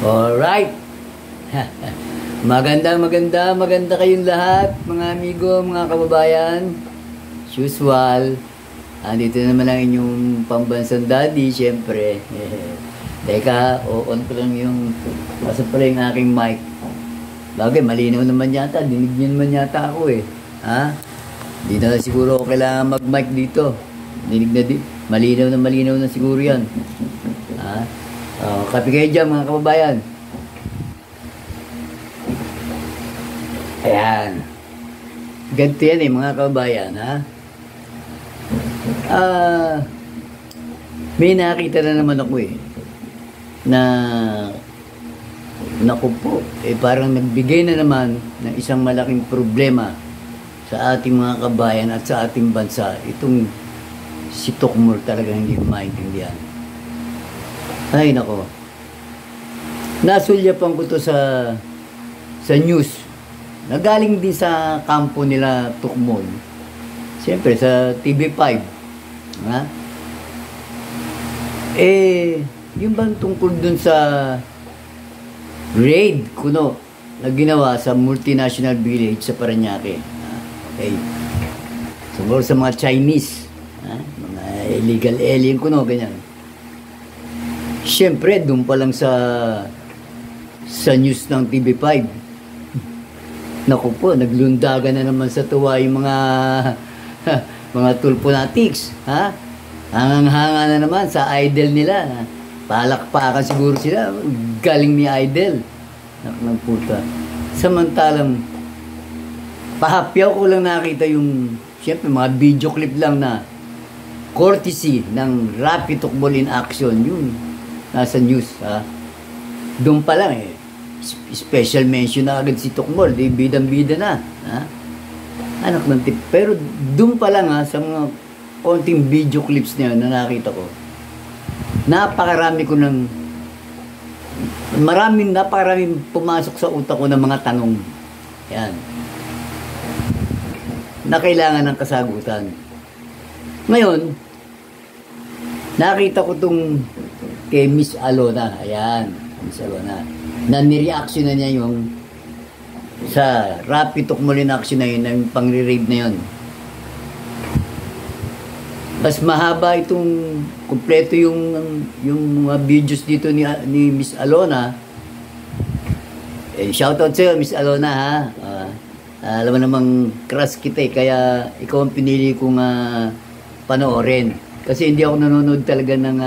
Alright. Maganda kayong lahat, mga amigo, mga kababayan. As usual, andito naman ang inyong pambansang daddy, syempre. Teka, on ko lang yung, nasa pala yung aking mic. Bagay, malinaw naman yata, dinig niyo naman yata ako eh. Ha? Hindi na siguro kailangan mag-mic dito. Dinig na malinaw na siguro yan. Ha? Kapi kayo dyan, mga kababayan. Ayan. Ganito yan eh, mga kababayan, ha? May nakita na naman ako eh, na naku po, parang nagbigay na naman ng isang malaking problema sa ating mga kabayan at sa ating bansa. Itong si Tukmol talaga hindi ko maintindihan. Ay nako, nasulyapan ko to sa news. Nagaling din sa kampo nila Tukmol. Siyempre sa TV5. Ha? Yung bang tungkol dun sa raid kuno na ginawa sa multinational village sa Parañaque. Okay. Siguro sa mga Chinese, mga illegal alien kuno, ganyan. Siyempre, dun pa lang sa news ng TV5. Naku po, naglundagan na naman sa tuwa yung mga tulponatics, ha? Hangang-hanga na naman sa idol nila. Palakpakan siguro sila. Galing ni idol. Nakang puta. Samantalang, pahapyaw ko lang nakita yung, siyempre, mga video clip lang na courtesy ng Rapi Tukmol in Action. Yun, nasa news, ha? Doon pa lang, special mention na agad si Tukmol. Di bidang-bida na, ha? Anak ng tip. Pero doon pa lang, ha, sa mga konting video clips na yun na nakita ko, napakarami pumasok sa utak ko ng mga tanong. Yan. Na kailangan ng kasagutan. Ngayon, nakita ko itong kay Miss Alona. Ayan, Miss Alona. Na nireaction na niya yung sa Rapi Tukmol in Action na yun, yung pangre-raid na yun. Mas mahaba itong kumpleto yung mga videos dito ni Miss Alona. Shoutout sa'yo, Miss Alona, ha? Alam mo namang crush kita eh, kaya ikaw ang pinili kong panoorin. Kasi hindi ako nanonood talaga ng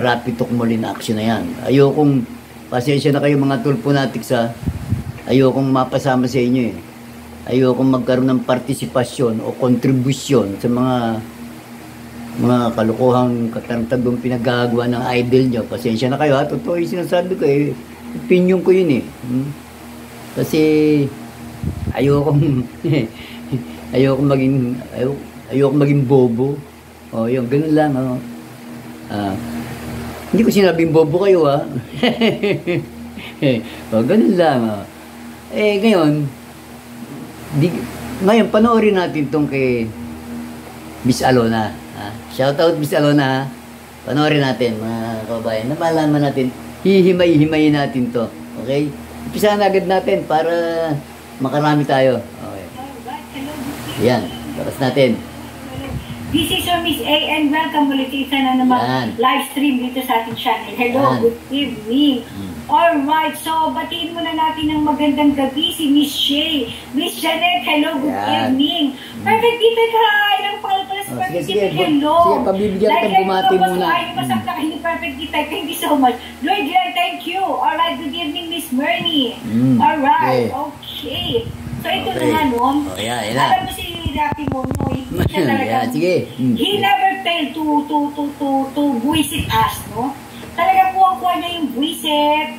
Rapi Tukmol in Action na yan. Ayokong, pasensya na kayo mga tulponatics, ha? Ayokong mapasama sa inyo eh. Ayokong magkaroon ng partisipasyon o kontribusyon sa mga kalukuhang katarantagong pinagagawa ng idol nyo. Pasensya na kayo, ha? Totoo yung sinasabi ko eh. Opinion ko yun eh. Kasi ayokong maging bobo. O yun, ganun lang. Hindi ko sinabing bobo kayo, ha? O, ganun lang. Ngayon, panoorin natin itong kay Miss Alona. Shoutout Miss Alona. Panoorin natin, mga kababayan. Napalaman natin, hihimay-himayin natin to. Okay? Umpisahan agad natin para makarami tayo. Okay. Yan. Tapos natin. This is your Miss A and welcome ulit sa isa na naman live stream dito sa ating channel. Hello, good evening. Alright, so batiin muna natin ng magandang gabi si Miss Shay. Miss Janet, hello, good evening. Perfect Tita, hi! Ilang pala sa Perfect Tita, hello. Sige, pabibigyan kita bumati muna. Masakta kayo ni Perfect Tita, thank you so much. Lloyd, thank you. Alright, good evening Miss Mernie. Alright, okay. So ito na nga nun. Alam mo si Rapi Monoy, siya talaga. He never failed to buwisit us, no? Talagang kuha-kuha niya yung buwisit.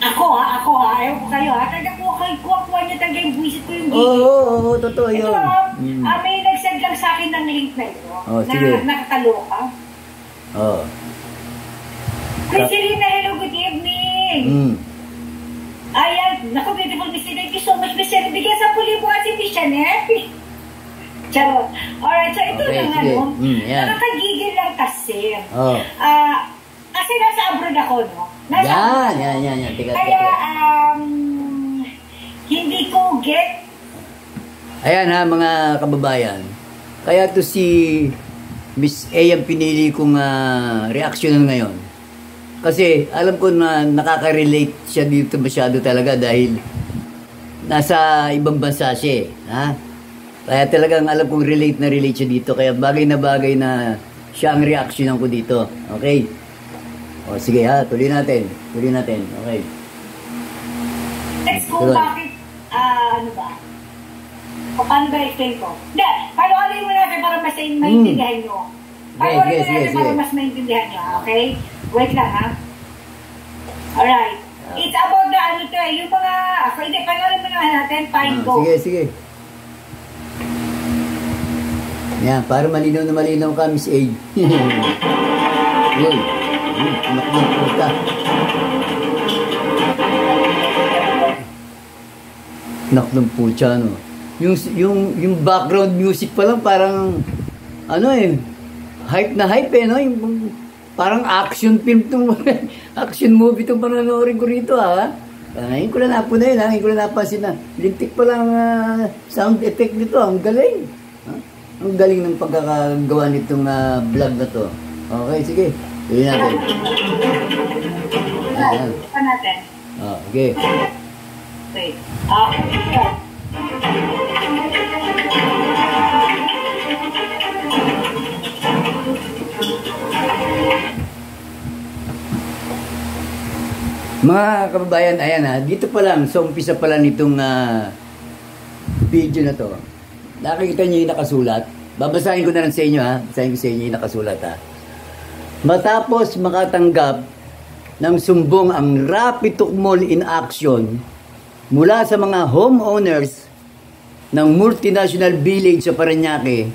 Ako ha, ayaw ko kayo ha. Talagang kuha-kuha niya talaga yung buwisit ko yung gigit. Oo, totoo yun. Ito, may nag-send lang sa akin ng link na ito. Na nakakaloka. Chriselina, hello, good evening. Ayan, naku, beautiful Miss, thank you so much, Miss Janet. Bigyan sa pulibo at si Miss Janet. Charot. Alright, so ito lang nakakagigil lang kasi. Kasi nasa abroad ako, no? Yan. Teka. Kaya, hindi ko get. Ayan ha, mga kababayan. Kaya to si Miss A ang pinili kong reaksyonan ngayon. Kasi alam ko na nakaka-relate siya dito masyado talaga dahil nasa ibang bansa siya. Ha? Kaya talagang alam kong relate siya dito. Kaya bagay na siya ang reaksyonan ko dito. Okay? O sige ha, tuloy natin. Okay. Let's go bakit, ano ba? O paano ba explain ko? Hindi, palualin mo natin para mas maintindihan nyo. Palualin mo natin para mas maintindihan nyo, okay? Wait lang ha. Alright. It's about the ano to yung mga, hindi, palualin mo natin, fine go. Sige. Yan, para malinaw ka, Miss A. Yun. Anak ng puta. Anak ng puta, no? Yung background music pa lang parang hype no? Yung parang action film tong action movie tong panonoorin ko rito ha. Ngayon ko na napunan yun, ngayon ko na napansin na lintik pa lang sound effect nito, ang galing. Ang galing ng pagkakagawa nitong vlog na to. Okay, sige. Tuloy natin. Ayan. natin. Okay. Wait. Mga kababayan, ayan dito pa lang, sa umpisa pa lang nitong video na to. Nakikita niyo yung nakasulat. Babasahin ko na lang sa inyo Basahin ko sa inyo yung nakasulat Matapos makatanggap ng sumbong ang Rapid Tukmol in Action mula sa mga homeowners ng multinational village sa Parañaque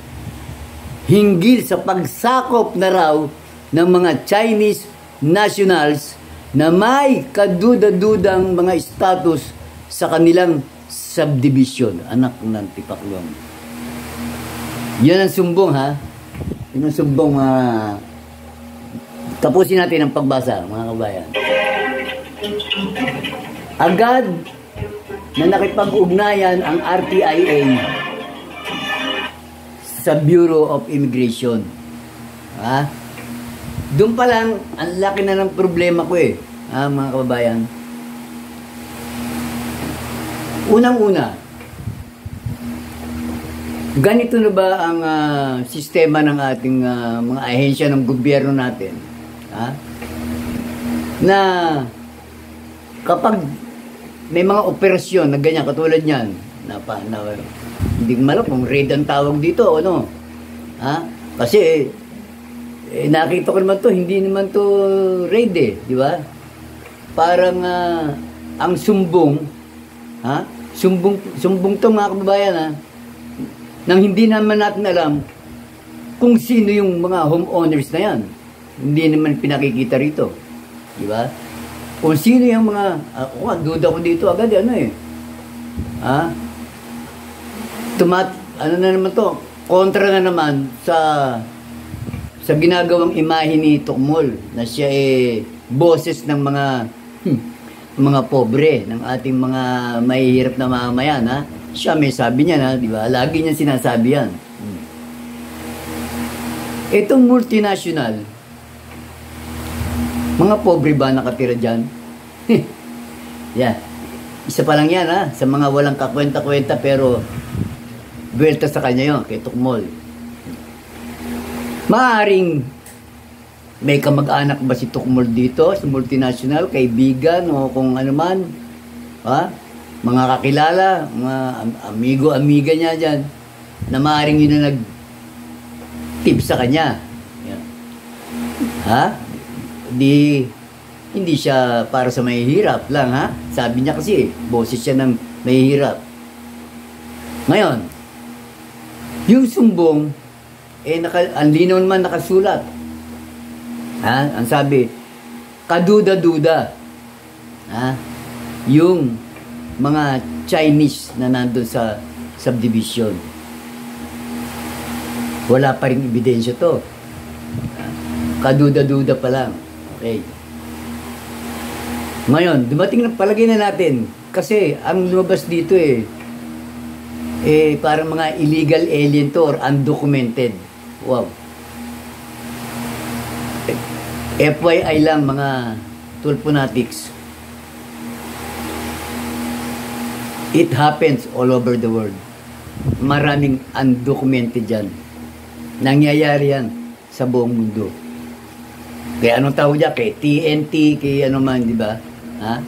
hinggil sa pagsakop na raw ng mga Chinese nationals na may kaduda-dudang mga status sa kanilang subdivision. Anak ng tipaklong. Yan ang sumbong Yan ang sumbong tapusin natin ang pagbasa, mga kabayan. Agad na nakipag-ugnayan ang RTIA sa Bureau of Immigration. Doon pa lang, ang laki na ng problema ko mga kababayan. Unang-una, ganito na ba ang sistema ng ating mga ahensya ng gobyerno natin? Na kapag may mga operasyon na ganyan, katulad yan, hindi ko malam kung raid ang tawag dito o ano. Kasi nakita ko naman to, hindi naman to raid di ba? Parang ang sumbong, sumbong to mga kababayan nang hindi naman natin alam kung sino yung mga homeowners na yan. Hindi naman pinakikita rito. Di ba? Kung sino yung mga, duda ko dito agad, ano na naman to, kontra na naman sa ginagawang imahe ni Tukmol, na siya boses ng mga pobre, ng ating mga mahihirap na mamamayan, Siya may sabi niya, di ba? Lagi niya sinasabi yan. Itong multinational, mga pobre ba nakatira dyan? Isa pa lang yan, sa mga walang kakwenta-kwenta, pero buwelta sa kanya yun, kay Tukmol. Maaring may kamag-anak ba si Tukmol dito sa multinational, kaibigan o kung ano man, mga kakilala, mga amigo-amiga niya dyan, na maaaring yun na nag-tip sa kanya. Hindi siya para sa mahihirap lang, Sabi niya kasi, boses siya ng mahihirap. Ngayon, yung sumbong, ang linaw naman nakasulat. Ang sabi, kaduda-duda. Yung mga Chinese na nandun sa subdivision. Wala pa rin ebidensya to. Kaduda-duda pa lang. Okay. Ngayon, dumating na, palagay na natin, kasi ang lumabas dito parang mga illegal alien to or undocumented. Wow. FYI lang mga tulponatics. It happens all over the world. Maraming undocumented dyan. Nangyayari yan sa buong mundo. Kaya anong tawag dyan? Kay TNT, kay ano man, di ba? Ha?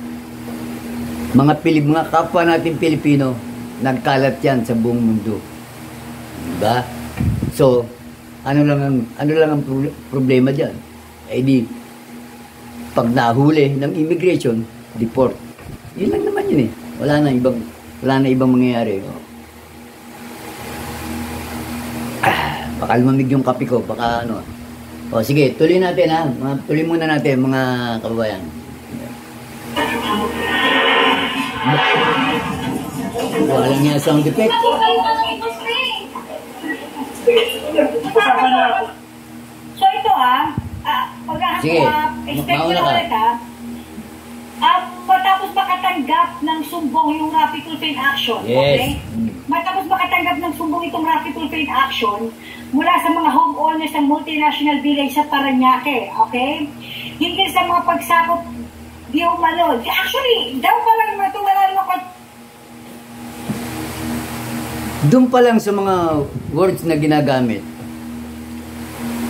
Mga kapwa natin Pilipino, nagkalat yan sa buong mundo. Diba? So, ano lang ang problema dyan? Eh di, pag nahuli ng immigration, deport. Yun lang naman yun eh. Wala na ibang mangyayari. Baka lumamig yung kape ko, baka ano. O sige, tuloy natin ha. Tuloy muna natin mga kababayan. Walang niya sound effect. So ito sige, mauna ka. Matapos makatanggap ng sumbong yung Rapid Tulfane Action, okay? Matapos makatanggap ng sumbong itong Rapid Tulfane Action mula sa mga homeowners ng multinational village sa Parañaque, okay? Hindi sa mga pagsakop di umano. Actually, daw pa lang wala naman. Doon pa lang sa mga words na ginagamit,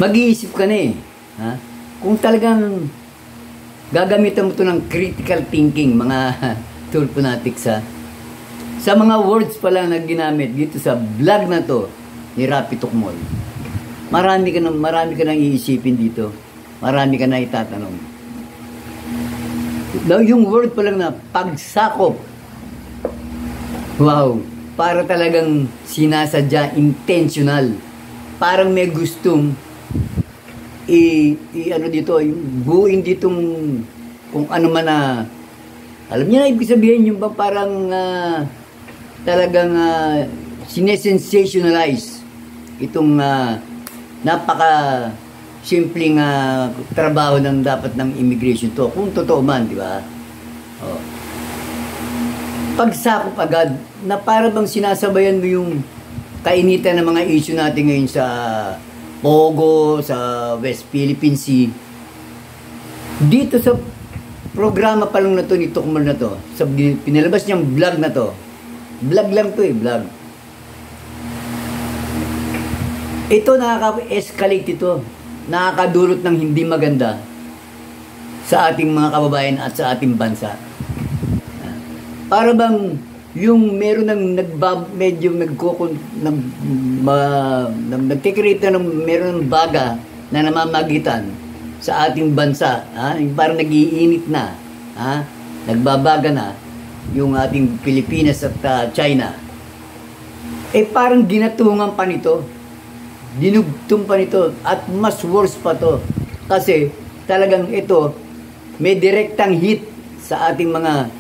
mag-iisip ka na eh. Ha? Kung talagang gagamitan mo ito ng critical thinking, mga tulponatics ha. Sa mga words pa lang na ginamit dito sa vlog na to ni Rapi Tukmol, marami ka nang iisipin dito. Marami ka na itatanong. Yung word pa lang na pagsakop, wow, para talagang sinasadya, intentional. Parang may gustong ano dito, yung buuin ditong kung ano man na, alam niyo na ibig sabihin yung ba parang talagang sinesensationalize itong napaka simpleng trabaho ng dapat ng immigration to, kung totoo man, di ba? Oh. Pagsakop agad, na para bang sinasabayan mo yung kainitan ng mga issue natin ngayon sa Pogo, sa West Philippine Sea. Dito sa programa pa lang na to ni Tukmol na to, sa pinalabas niyang vlog na to, vlog lang to vlog. Ito nakaka-escalate ito, nakakadulot ng hindi maganda sa ating mga kababayan at sa ating bansa. Para bang yung meron ng medyo nagkikreate ng meron ng baga na namamagitan sa ating bansa, yung parang nagiinit na, nagbabaga na yung ating Pilipinas at China. Parang ginatungan pa nito, dinugtong pa nito, at mas worse pa to kasi talagang ito may direktang hit sa ating mga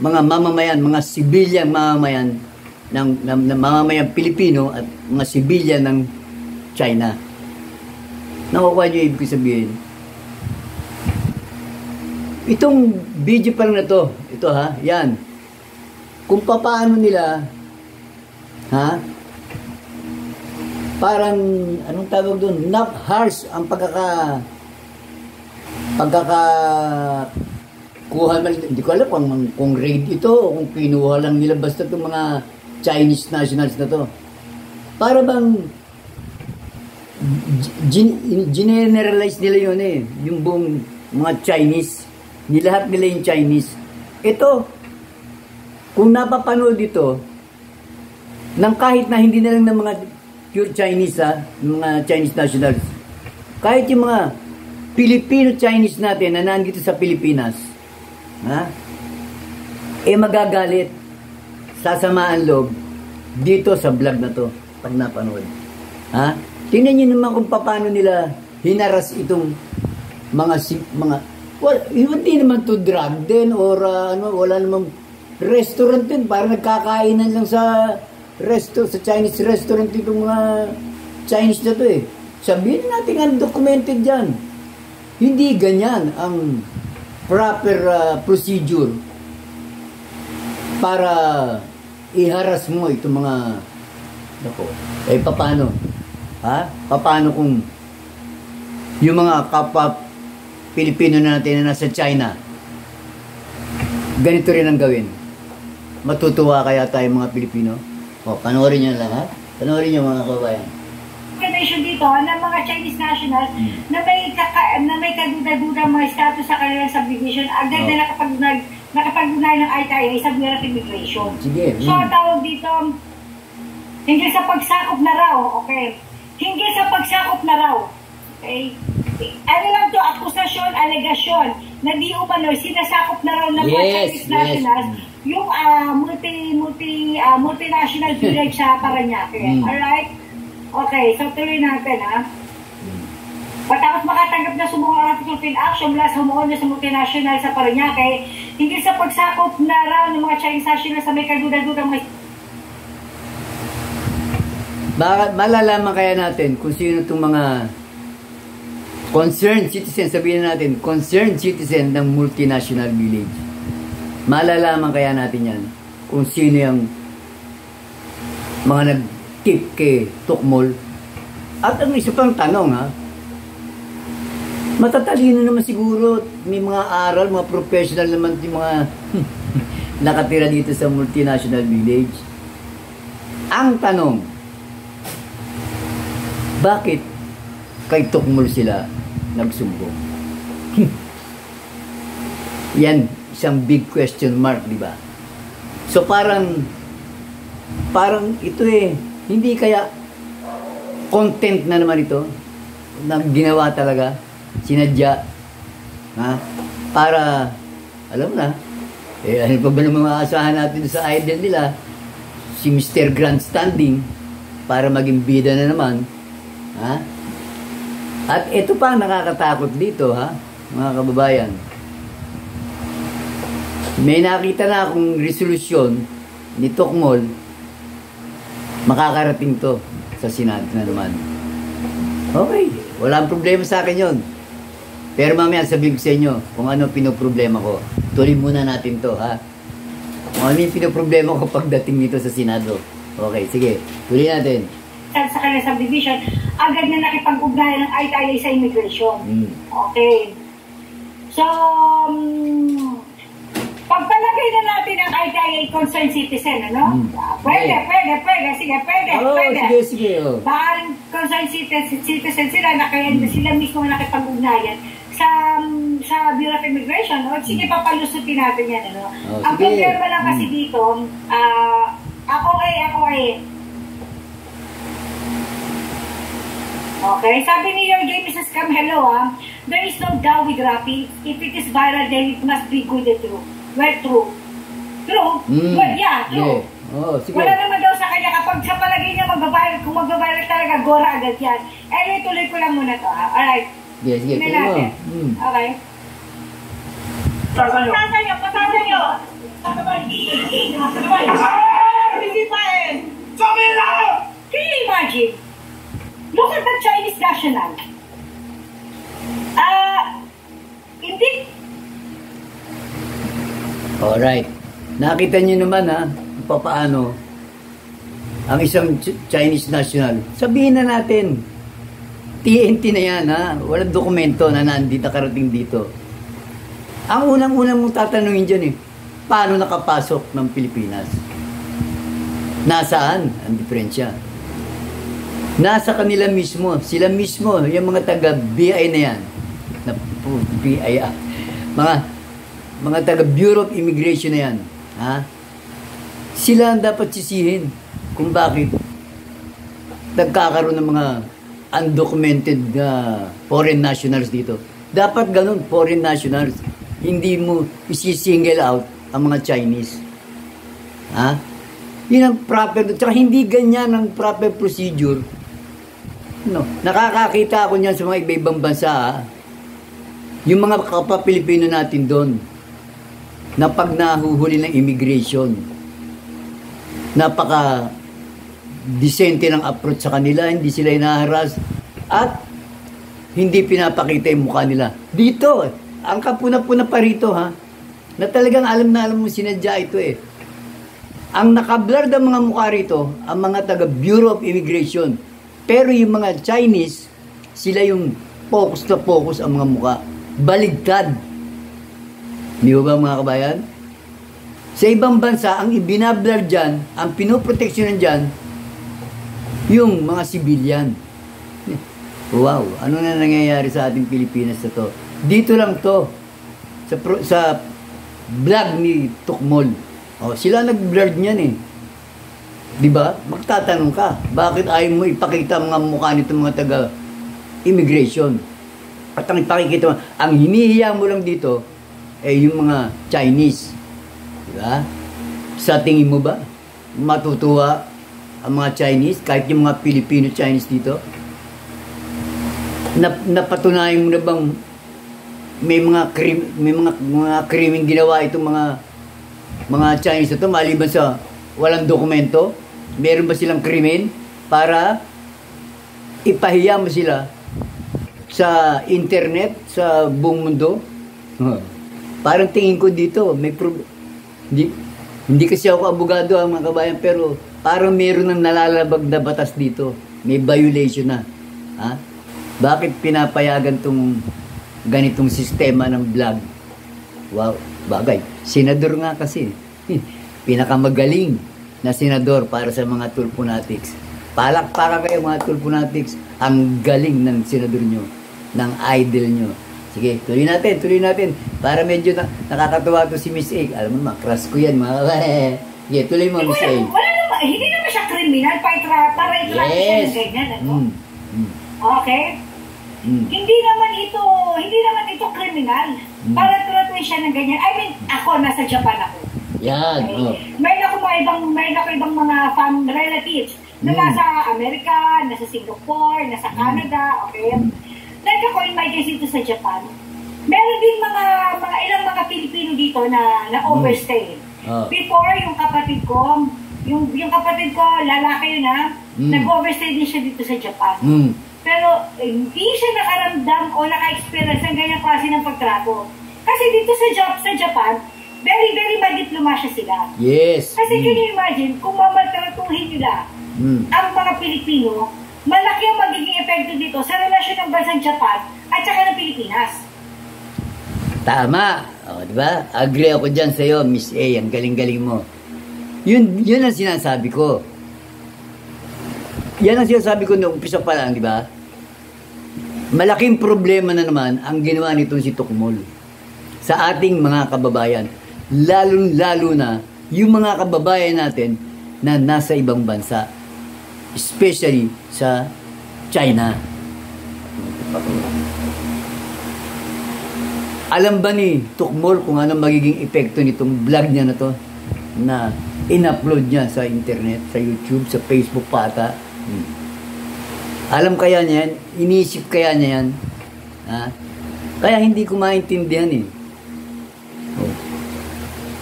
mamamayan, mga civilian mamamayan ng mamamayan Pilipino at mga civilian ng China. Nakukuha niyo ibig sabihin? Itong video pa lang na to, ito yan. Kung paano nila, parang, anong tawag doon? Not harsh ang kuha man, hindi ko alam kung raid ito o kung kinuha lang nila basta itong mga Chinese nationals na to. Para bang generalize nila yun yung buong mga Chinese, nilahat nila yung Chinese. Ito, kung napapanood ito, nang kahit na hindi na lang ng mga pure Chinese mga Chinese nationals, kahit yung mga Filipino-Chinese natin na nandito sa Pilipinas, magagalit, sasamaan loob dito sa vlog na to pag napanood. Tingnan nyo naman kung paano nila hinaras itong hindi naman to drug din or wala namang restaurant din, parang nagkakainan lang sa Chinese restaurant itong mga Chinese na to Sabihin natin undocumented dyan. Hindi ganyan ang proper procedure para iharas mo itong mga paano? Ha? Paano kung yung mga kapwa Pilipino natin na nasa China, ganito rin ang gawin? Matutuwa kaya tayo mga Pilipino? Panoorin nyo lang, ha? Panoorin nyo mga kabayan. Condition dito ng mga Chinese nationals na may kaduda-duda mga status sa kanilang subdivision, agad na nakapag-unay ng ITIA sa Bureau of Immigration. Sige. So, ang tawag dito, hindi sa pagsakop na raw, okay? Hindi sa pagsakop na raw, okay? Ano lang to, akusasyon, alegasyon, na di umano, sinasakop na raw ng mga Chinese nationals, yung multinational village sa Parañaque. Alright? Okay, so tuloy natin, ha? Matapos makatanggap na sumuko ng Philippine Action mula sa humuon na sa multinational sa Parañaque, hindi sa pagsakop na raw ng mga Chinese nationals sa may kaduda-dudang may... Malalaman kaya natin kung sino itong mga concerned citizen, sabihin natin, concerned citizen ng multinational village. Malalaman kaya natin yan kung sino yung mga nag-tip kay Tukmol. At ang isa pang tanong, ha? Matatalino naman siguro, may mga aral, mga professional naman yung mga nakatira dito sa multinational village. Ang tanong, bakit kay Tukmol sila nagsumbong? Yan, isang big question mark, di ba? So parang ito hindi kaya content na naman ito na ginawa talaga, sinadya, ha? Para, alam na, ano pa ba naman maasahan natin sa idol nila, si Mr. Grandstanding, para maging bida na naman, ha? At ito pa ang nakakatakot dito, ha, mga kababayan. May nakita na akong resolusyon ni Tukmol, makakarating to sa Senado na naman. Okay, walang problema sa akin yun. Pero mamaya sabihin ko sa inyo kung ano pinoproblema ko. Tuloy muna natin to, ha. Kung ano yung pinoproblema ko pagdating nito sa Senado. Okay, sige, tuloy natin. Sa kanilang subdivision, agad na nakipag-ugnayan ng ITIA sa immigration. Okay. So, pagpalagay na natin ang ITIA concerned citizen, ano? Pwede. Sige. Sige. Baka concerned citizen sila na kaya sila mismo nakipag-ugnayan sa Bureau of Immigration, no? Sige, papalusutin natin yan, ano? Ang problema lang kasi dito, ako ay. Okay, sabi ni your game Mrs. Cam, hello, there is no doubt with Rafi. If it is viral, then it must be good and true. Well, true. True? Well, yeah, true. Yeah. Oh, sige. Wala naman daw sa kanya, kapag sa palagay niya magbabiral, kung magbabiral talaga, gora agad yan. Anyway, tuloy ko lang muna to, ha? Alright. Yes, sige. Natin. Okay. Pasasan nyo! Pisipain! Jamila! Can you imagine? Look at the Chinese national. Hindi. Alright. Nakita nyo naman, ha, paano ang isang Chinese national. Sabihin na natin, TNT na yan, ha. Walang dokumento na nandito, karating dito. Ang unang-unang mong tatanungin dyan, paano nakapasok ng Pilipinas? Nasaan ang diferensya? Nasa kanila mismo, sila mismo, yung mga taga-BI na yan, BI, mga taga-Bureau of Immigration na yan, ha? Sila ang dapat sisihin kung bakit nagkakaroon ng mga undocumented foreign nationals dito. Dapat ganun, foreign nationals. Hindi mo isi-single out ang mga Chinese. Ha? Yun ang proper, tsaka hindi ganyan ang proper procedure. No, nakakakita ako niyan sa mga iba-ibang bansa, ha? Yung mga kapwa-Pilipino natin doon na pag nahuhuli ng immigration, napaka decente ng approach sa kanila, hindi sila inaharas at hindi pinapakita yung mukha nila. Dito, ang kapuna-puna pa rito, ha, na talagang alam na alam mo sinadya ito eh. Ang nakablur ng mga mukha rito, ang mga taga Bureau of Immigration. Pero yung mga Chinese, sila yung focus na focus ang mga mukha. Baligtad. Di ba mga kabayan? Sa ibang bansa, ang ibinablur dyan, ang pinoproteksyonan dyan, yung mga civilian. Wow, ano na nangyayari sa ating Pilipinas na to? Dito lang to, sa vlog ni Tukmol. Oh, sila nag-blurred niyan eh. Di ba? Magtatanong ka, bakit ayaw mo ipakita mga mukha nito mga taga-immigration? At ang ipakikita mo, ang hinihiya mo lang dito, eh yung mga Chinese. Di ba? Sa tingin mo ba, matutuwa ang mga Chinese, kahit yung mga Filipino-Chinese dito? Napatunayan mo na bang may mga krimeng ginawa itong mga Chinese ito, maliban sa walang dokumento? Meron ba silang krimen para ipahiya mo sila sa internet, sa buong mundo? Parang tingin ko dito, hindi kasi ako abogado ang mga kabayan, pero parang meron ng nalalabag na batas dito. May violation na. Ha? Bakit pinapayagan tong ganitong sistema ng vlog? Wow, bagay. Senador nga kasi. Pinakamagaling na senador para sa mga Tulponatics. Palakpakan kayo mga Tulponatics. Ang galing ng senador nyo, ng idol nyo. Sige, tuloy natin. Para medyo nakakatawa to si Miss A. Alam mo naman, crush ko yan mga kabayan. Sige, tuloy mo Miss A. Wala naman, hindi naman siya kriminal para i-try siya ng ganyan. Ano? Okay? Hindi naman ito kriminal. Para i-try siya ng ganyan. I mean, ako, nasa Japan ako. Yan. Okay? Oh. Mayroon ako ibang mga relatives na nasa Amerika, nasa Singapore, nasa Canada, okay? Nagka-co-invite dito sa Japan. Meron din ilang mga Pilipino dito na overstay. Before, yung kapatid ko, lalaki yun ha, nag-overstay din siya dito sa Japan. Pero hindi siya nakaramdam o naka-experience ng ganyang klase ng pagtrato. Kasi dito sa Japan, very, very madiplomasya sila. Yes. Kasi can you imagine, kung mamaltratuhin nila ang mga Pilipino, malaki ang magiging epekto dito sa relasyon ng bansang Japan at saka ng Pilipinas. Tama. O, diba? Agree ako dyan sa'yo, Miss A. Ang galing-galing mo. Yun ang sinasabi ko. Yan ang sinasabi ko noong umpisa pa lang, di ba? Malaking problema na naman ang ginawa nitong si Tukmol sa ating mga kababayan. Lalo na yung mga kababayan natin na nasa ibang bansa. Especially sa China. Alam ba ni Tukmol kung ano magiging epekto nitong vlog niya na to? Na in-upload niya sa internet, sa YouTube, sa Facebook pata. Alam kaya niya yan? Iniisip kaya niya yan? Ha? Kaya hindi ko maintindihan eh. Oh.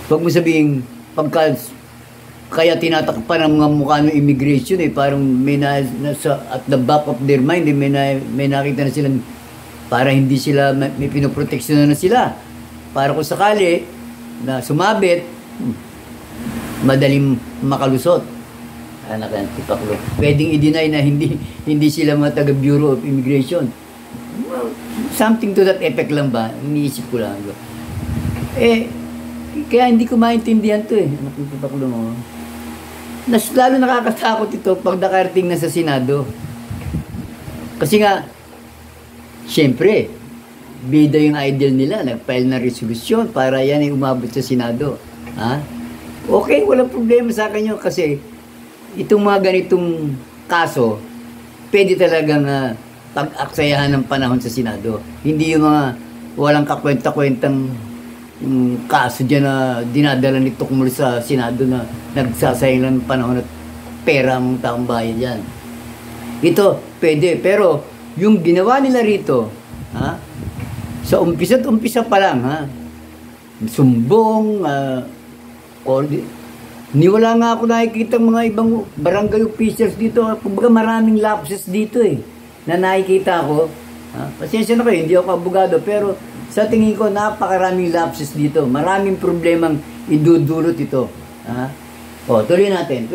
Huwag mo sabihin, kaya tinatakpan ng mga mukha ng immigration eh, parang at the back of their mind, eh, may nakita na silang, para hindi sila, may pinoproteksyon na sila. Para kung sakali, na sumabit, madaling makalusot. Anak yan, tipaklo. Pwedeng i-deny na hindi sila mga taga Bureau of Immigration. Well, something to that effect lang ba? Iniisip ko lang. Kaya hindi ko maintindihan to eh. Anak yung tipaklo mo. Lalo nakakatakot ito pag nakarating na sa Senado. Kasi nga, siyempre, bida yung idol nila, nag-file na resolusyon para yan ay umabot sa Senado. Ha? Okay, walang problema sa akin yun kasi itong mga ganitong kaso, pwede talagang pag-aksayahan ng panahon sa Senado. Hindi yung mga walang kakwenta-kwentang kaso dyan na dinadala ni Tukmol sa Senado na nagsasayang lang ng panahon at pera ng taong bayan dyan. Ito, pwede. Pero yung ginawa nila rito, ha? Sa umpisa pa lang, ha? Sumbong, niwala nga ako nakikita mga ibang barangay officials dito. Kumbaga maraming lapses dito eh. Na nakikita ako. Pasensya na kayo, hindi ako abogado. Pero Sa tingin ko, napakaraming lapses dito. Maraming problemang idudulot ito. Ha? O, tuloy natin.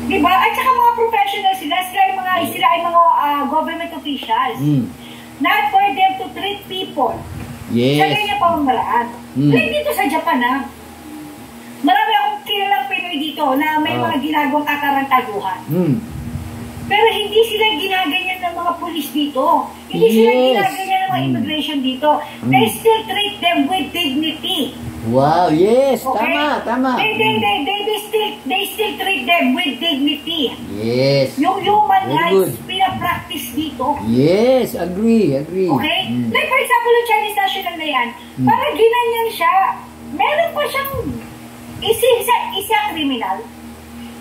Diba? At saka mga professionals sila ay mga government officials. Not for them to treat people. Yes. Sa ganyan pamamaraan. Like dito sa Japan, ha? Marami akong kilalang Pinoy dito na may mga ginagawang kakarantaguhan. Pero hindi sila ginaganyan ng mga pulis dito. Hindi sila ginaganyan ng mga immigration dito. They still treat them with dignity. Wow, yes. Okay? Tama. They still treat them with dignity. Yes. Yung human Very rights, good. pinapractice dito. Yes, agree. Okay? Like for example, yung Chinese national na yan, parang ginanyan siya, meron pa siyang, isa criminal.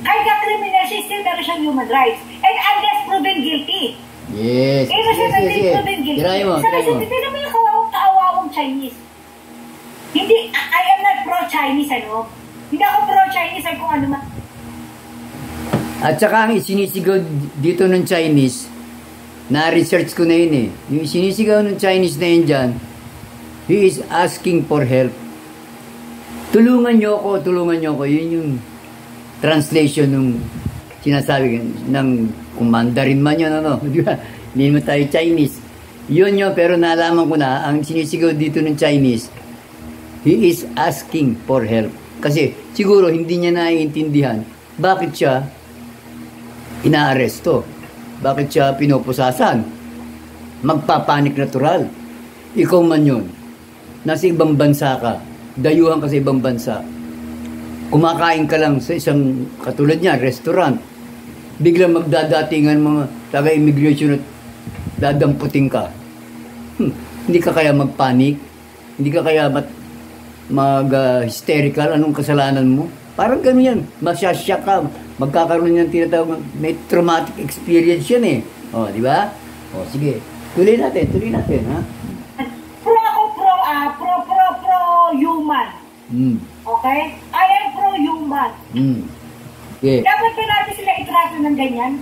Kahit ka-criminal siya, still meron siyang human rights. And unless proven guilty. Yes. Kasi proven guilty. Try mo. Hindi naman yung kaawawang Chinese. Hindi, I am not pro-Chinese, ano? Hindi ako pro-Chinese, ay kung ano man. At saka ang isinisigaw dito ng Chinese, na-research ko na yun eh. Yung isinisigaw ng Chinese na yun dyan, he is asking for help. Tulungan nyo ako. Yun yung translation ng sinasabi ng kung Mandarin man yun, ano. Di ba? Hindi naman tayo Chinese. Yun, pero nalaman ko na, ang sinisigaw dito ng Chinese, he is asking for help. Kasi siguro hindi niya naiintindihan bakit siya inaaresto. Bakit siya pinoposasan. Magpapanik natural. Ikaw man yun. Nasa ibang bansa ka. Dayuhan ka sa ibang bansa. Kumakain ka lang sa isang katulad niya, restaurant. Biglang magdadatingan mga taga-immigration at dadamputin ka. Hindi ka kaya magpanik? Hindi ka kaya mag-hysterical, anong kasalanan mo? Parang gano'n yan. Masyasya ka. Magkakaroon yan tinatawag. May traumatic experience yan eh. O, di ba? O, sige. Tuloy natin, ha? Pro-human. Okay? I am pro-human. Okay. Dapat ba natin sila itrato ng ganyan?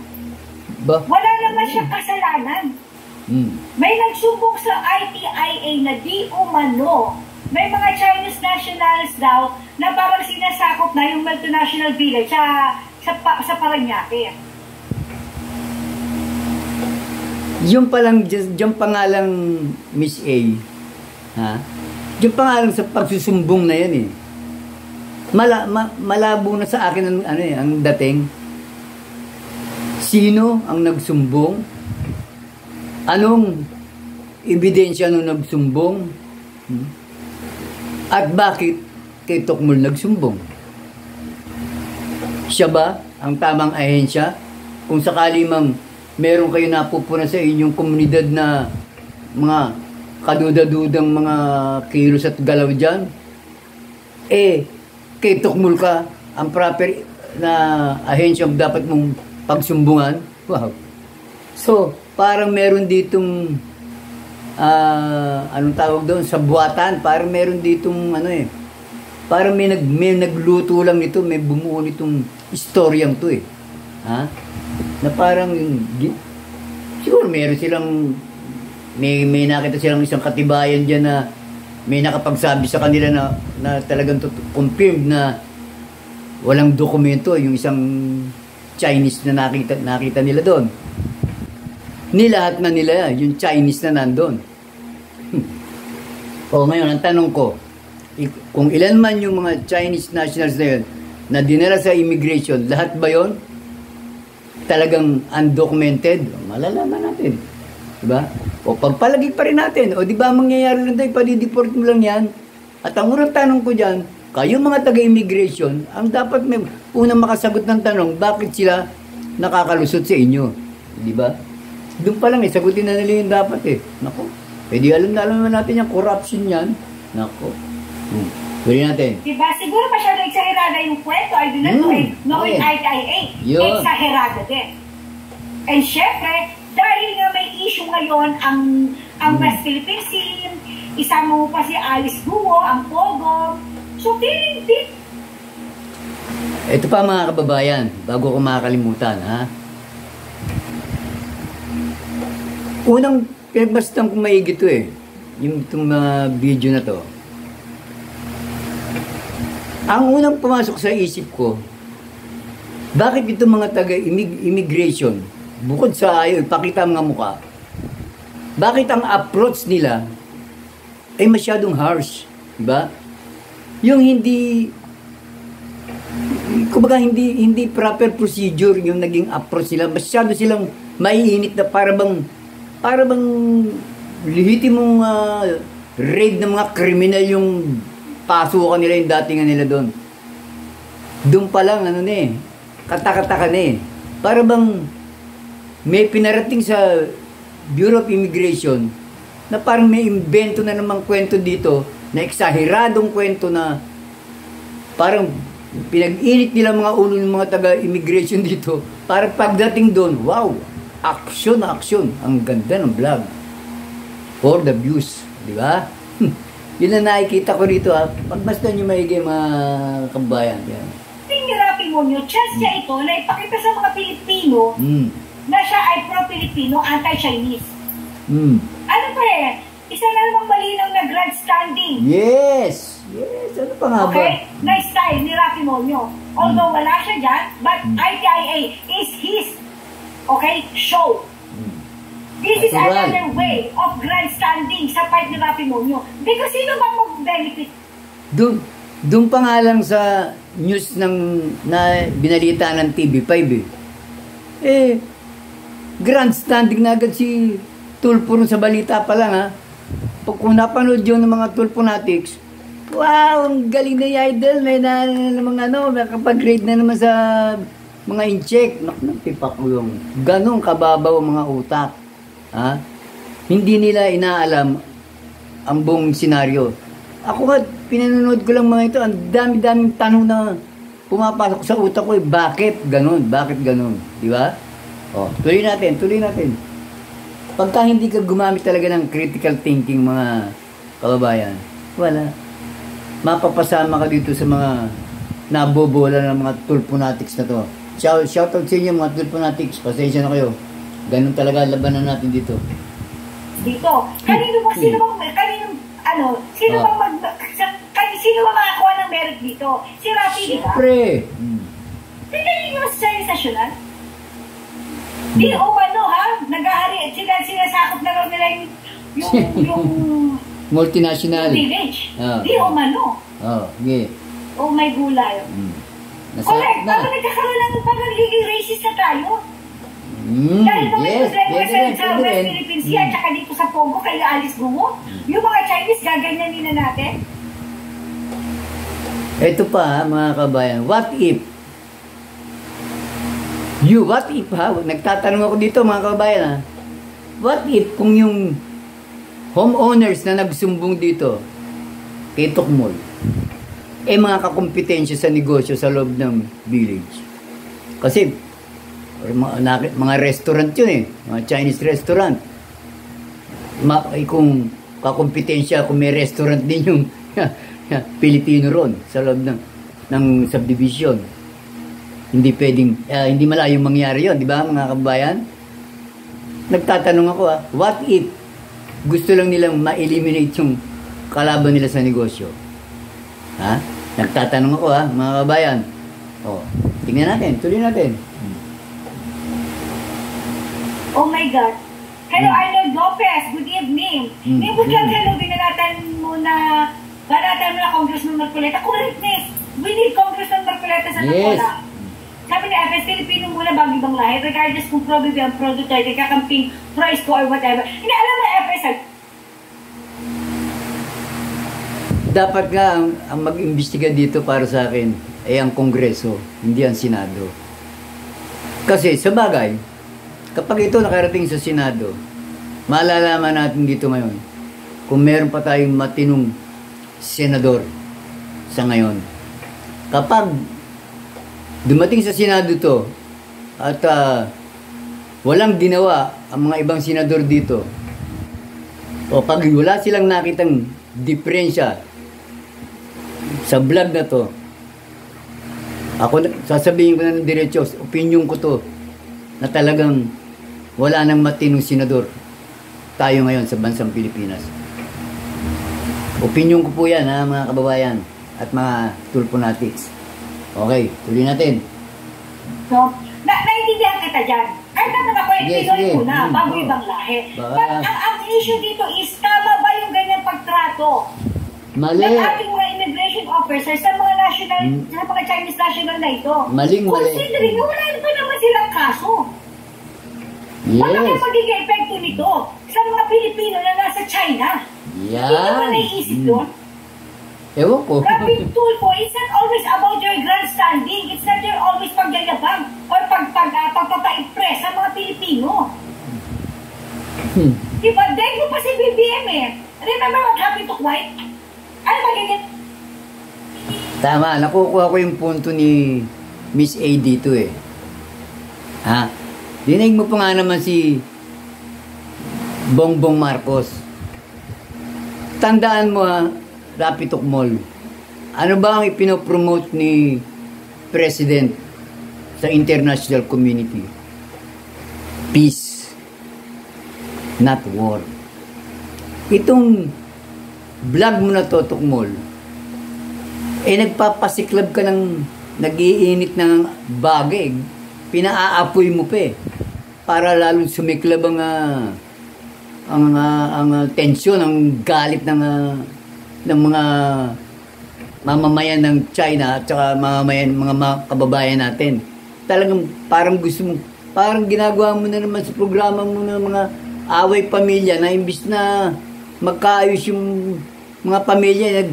Wala naman siyang kasalanan. May nagsumbong sa ITIA na di umano. May mga Chinese nationals daw na parang sinasakop na yung multinational village sa Parañaque. Yung palang, yung pangalang Miss A, ha? Yung pangalang sa pagsusumbong na yan eh. Malabo na sa akin ang dating. Sino ang nagsumbong? Anong ebidensya nung nagsumbong? At bakit kay Tokmol nagsumbong? Siya ba ang tamang ahensya? Kung sakali mang meron kayo napupuna sa inyong komunidad na mga kaduda-dudang mga kilos at galaw dyan, kay Tokmol ka ang proper na ahensya dapat mong pagsumbungan. Wow. So, parang meron ditong anong tawag doon, sa buwatan, parang meron ditong parang may nagluto lang nito, may bumuo nitong istoryang to ha? Na parang siguro meron silang may nakita silang isang katibayan dyan na may nakapagsabi sa kanila na talagang confirmed na walang dokumento yung isang Chinese na nakita nila doon. Nilahat na nila yung Chinese na nandun. O ngayon, ang tanong ko, kung ilan man yung mga Chinese nationals na yun na dinala sa immigration, lahat ba yun talagang undocumented? Malalaman natin. Diba? O pagpalagig pa rin natin. O diba mangyayari lang tayo, padideport mo lang yan. At ang unang tanong ko dyan, kayo mga taga-immigration, ang dapat may unang makasagot ng tanong, bakit sila nakakalusot sa inyo? Diba? Doon pa lang sagutin na nila yung dapat Nako. Pwede alam naman natin yung corruption yan. Nako. Pwede natin. Diba? Siguro masyado exagerada yung kwento. I do not know. Knowing ITIA. Exagerada din. And syempre, dahil nga may issue ngayon ang West Philippine Sea, isama mo pa si Alice Guo, ang Pogo. So, feeling deep. Ito pa mga kababayan, bago ko makakalimutan, ha? Unang pinagbastan kong maigi to eh. Yung itong video na to. Ang unang pumasok sa isip ko, bakit itong mga taga-immigration, bukod sa ayaw, ipakita ang mga mukha, bakit ang approach nila ay masyadong harsh? Diba? Yung kumbaga hindi proper procedure yung naging approach nila. Masyado silang maiinit na para bang lehitimong raid ng mga kriminal yung pasukan nila, yung datingan nila doon. Doon pa lang, katakataka na eh. Para bang may pinarating sa Bureau of Immigration na parang may invento na namang kwento dito, na eksaheradong kwento na parang pinag-init nila mga ulo ng mga taga-immigration dito para pagdating doon, wow, action. Ang ganda ng vlog. For the views, di ba? Yun na nakikita ko dito ha. Pagmasdan nyo maigi mga kabayan. Yan. Tinirapi mo nyo, chance niya ito na ipakita sa mga Pilipino na siya ay pro-Pilipino, anti-Chinese. Ano pa eh? Isa na namang malinaw na grandstanding. Yes! Ano pa nga ba? Okay? Na style ni Rafi Monyo. Although wala siya dyan, but ITIA is his, show. This is another way of grandstanding sa part ni Rafi Monyo. Because sino bang mag-benefit? Doon pa nga lang sa news na binalita ng TV5 grandstanding na agad si Tulfo sa balita pa lang ha. Kung napanood yun ng mga Tulfonatics, wow, ang galing na yung idol, may nakapag-grade na naman sa mga in-check. Nagpipak ko yung ganong kababaw ang mga utak. Ha? Hindi nila inaalam ang buong senaryo. Ako nga, pinanonood ko lang mga ito, ang dami-daming tanong na pumapasok sa utak ko, bakit ganon? Di ba? Tuloy natin. Pagka hindi ka gumamit talaga ng critical thinking, mga kababayan, wala. Mapapasama ka dito sa mga nabobola ng mga Tulfonatics na to. Shoutout sa inyo mga Tulfonatics, pasensya na kayo. Ganun talaga labanan natin dito. Sino bang makakuha ng merit dito? Si Rafi, di ba? Siyempre. Tingnan niyo sa Chinese National. Di umano ha, nag-ahari, sinasakop na raw nila yung multinational village. Di umano. Oh my gulay. Correct, parang nagkakaroon lang, parang nagiging racist na tayo. Dahil mga represent sa West Philippines yan, tsaka dito sa Pogo, kay Alice Gumo, yung mga Chinese, gaganyan nila natin. Ito pa mga kabayan, what if nagtatanong ako dito mga kabayan ha, what if kung yung homeowners na nagsumbong dito kay Tokmol mga kakompetensya sa negosyo sa loob ng village, kasi mga restaurant yun mga Chinese restaurant, kung kakompetensya, kung may restaurant din yung Pilipino ron sa loob ng subdivision, hindi pwedeng, hindi malayong mangyari yun, di ba mga kabayan? Nagtatanong ako what if gusto lang nilang ma-eliminate yung kalaban nila sa negosyo? Ha? Nagtatanong ako mga kabayan. Tingnan natin, tuloy natin. Oh my God. Hello Arnold Lopez, good evening. Nibut lang hello, binalatan mo na Congressman Marcoleta. Correctness, we need Congressman Marcoleta sa Napola. Sabi ni FS, Filipino muna bago ibang lahi, regardless kung probably ang product ay kakamping price ko or whatever. Hindi, alam mo FS, dapat nga ang mag-imbestiga dito para sa akin ay ang Kongreso, hindi ang Senado. Kasi sa bagay, kapag ito nakarating sa Senado, malalaman natin dito ngayon kung meron pa tayong matinong senador sa ngayon. Kapag dumating sa Senado to at walang ginawa ang mga ibang senador dito, o pag wala silang nakitang diferensya sa vlog na to, ako sasabihin ko na ng diretso, opinion ko to, na talagang wala nang matinong senador tayo ngayon sa bansang Pilipinas. Opinion ko po yan, ha, mga kababayan at mga tulponatics. Okay, tuloy natin. So, naiintindihan kita dyan. Ay, naman ako, ituloy muna, bago ibang lahi. But ang issue dito is, tama ba yung ganyan pagtrato? Mali. Ng ating mga immigration officers sa mga national, sa mga Chinese national na ito. Maling mali. Considering, wala pa naman silang kaso. Yes. Paano kayo magiging epekto nito sa mga Pilipino na nasa China? Yan. Hindi naman naisip doon. Ewan ko. Rapid tool po, it's not always about your grandstanding. It's not your always pagyayabang or pagpapa-impress sa mga Pilipino. Diba? Dahil mo pa si BBM eh. Remember what happened to Kuwait? Ano magiging? Tama, nakukuha ko yung punto ni Miss A dito eh. Ha? Dinig mo pa nga naman si Bongbong Marcos. Tandaan mo ha, Rapi Tukmol. Ano ba ang ipinopromote ni President sa international community? Peace, not war. Itong vlog mo na to, Tukmol, eh nagpapasiklab ka ng nag-iinit ng bagay, pinaaapoy mo pa eh, para lalong sumiklab ang tensyon, ang galit ng mga mamamayan ng China at saka mga kababayan natin. Talagang parang gusto mo, parang ginagawa mo na naman sa programa mo ng mga away pamilya na imbis na magkaayos yung mga pamilya,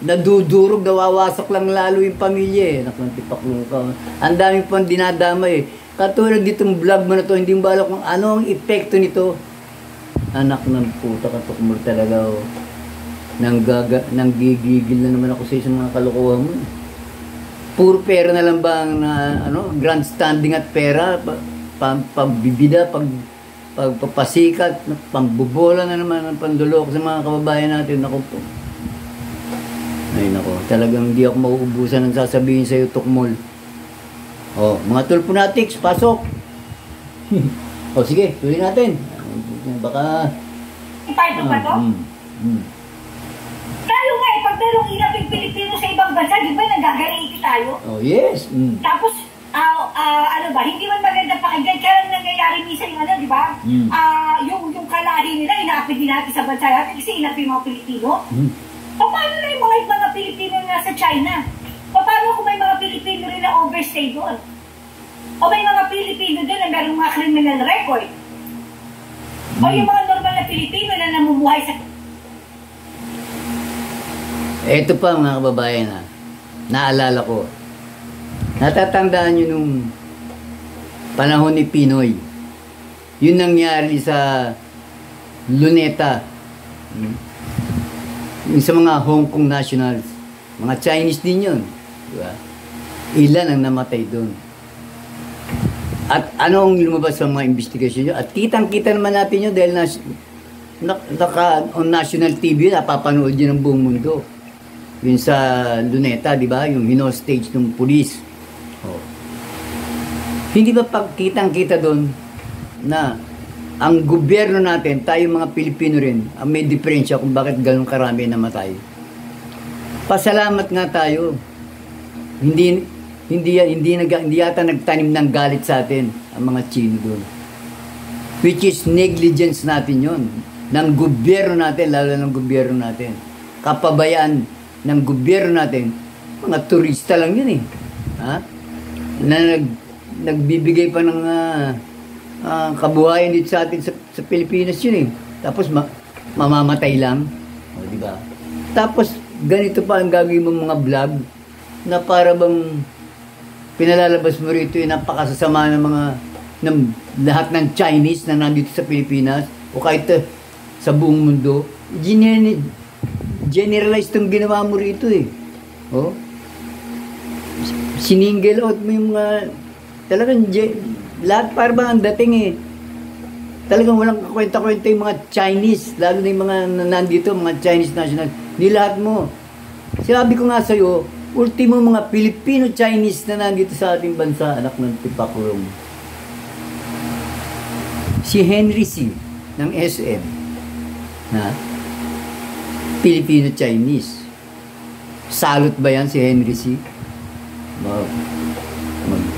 nadudurog, nawawasak lang lalo yung pamilya eh. Nakantipaklong ka. Ang dami pang dinadama eh. Katulad ditong vlog mo na to, hindi mo alam kung ano ang epekto nito. Anak ng puta ka, Tukmol talaga oh. Nanggigigil na naman ako sa isang mga kalokohan mo. Puro pera na lang ba ang grandstanding at pera, pagbibida, pagpapasikat, pambubola na naman ang pandulok sa mga kababayan natin. Naku po. Ay nako, talagang hindi ako mauubusan ng sasabihin sa iyo, Tukmol. Oh, mga tulponatics, pasok. O sige, tuloy natin. Baka Ipahito ba to? Tayo nga eh, pag merong inaping Pilipino sa ibang bansa, di ba nagagalitin tayo? oh yes. Tapos, ano ba, hindi man maganda pakinggan, kaya lang nangyayari minsan yung di ba? Yung kalahi nila, inapin din natin sa bansa natin kasi inapin mga Pilipino. Paano na yung mga Pilipino na nasa China? Paano kung may mga Pilipino rin na overstay doon? O may mga Pilipino doon na merong mga criminal record? O yung mga normal na Pilipino na namumuhay sa... Ito pa mga kababayan ha, naalala ko. Natatandaan nyo nung panahon ni Pinoy. Yun nangyari sa Luneta. Yung sa mga Hong Kong nationals. Mga Chinese din yun. Diba? Ilan ang namatay doon. At ano ang lumabas sa mga investigasyon nyo? At kitang-kita naman natin yun dahil on national TV, napapanood yun ng buong mundo. Yun sa Luneta, di ba? Yung hinostage ng police. Oh. Hindi ba pagkitang-kita doon na ang gobyerno natin, tayo mga Pilipino rin, ang may diferensya kung bakit ganun karami namatay. Pasalamat nga tayo. Hindi yata nagtanim ng galit sa atin ang mga Chino doon. Which is negligence natin yon ng gobyerno natin, lalo ng gobyerno natin. Kapabayaan ng gobyerno natin, mga turista lang yun eh. Ha? Na nagbibigay pa ng kabuhayan dito sa atin sa Pilipinas yun eh. Tapos mamamatay lang. O, di ba? Tapos ganito pa ang gagawin mo mga vlog na para bang pinalalabas mo rito yung napakasasama ng lahat ng Chinese na nandito sa Pilipinas o kahit sa buong mundo. Generalize itong ginawa mo rito eh. Oh? Siningle out mo yung mga talagang lahat para bang ang dating eh. Talagang walang kakwenta-kwenta yung mga Chinese, lalo na yung mga nandito, mga Chinese national. Di lahat mo. Sinabi ko nga sa'yo, ultimo mga Filipino-Chinese na nandito sa ating bansa, anak ng tipakulong. Si Henry C. ng SM, ha? Filipino-Chinese. Salot ba yan si Henry C?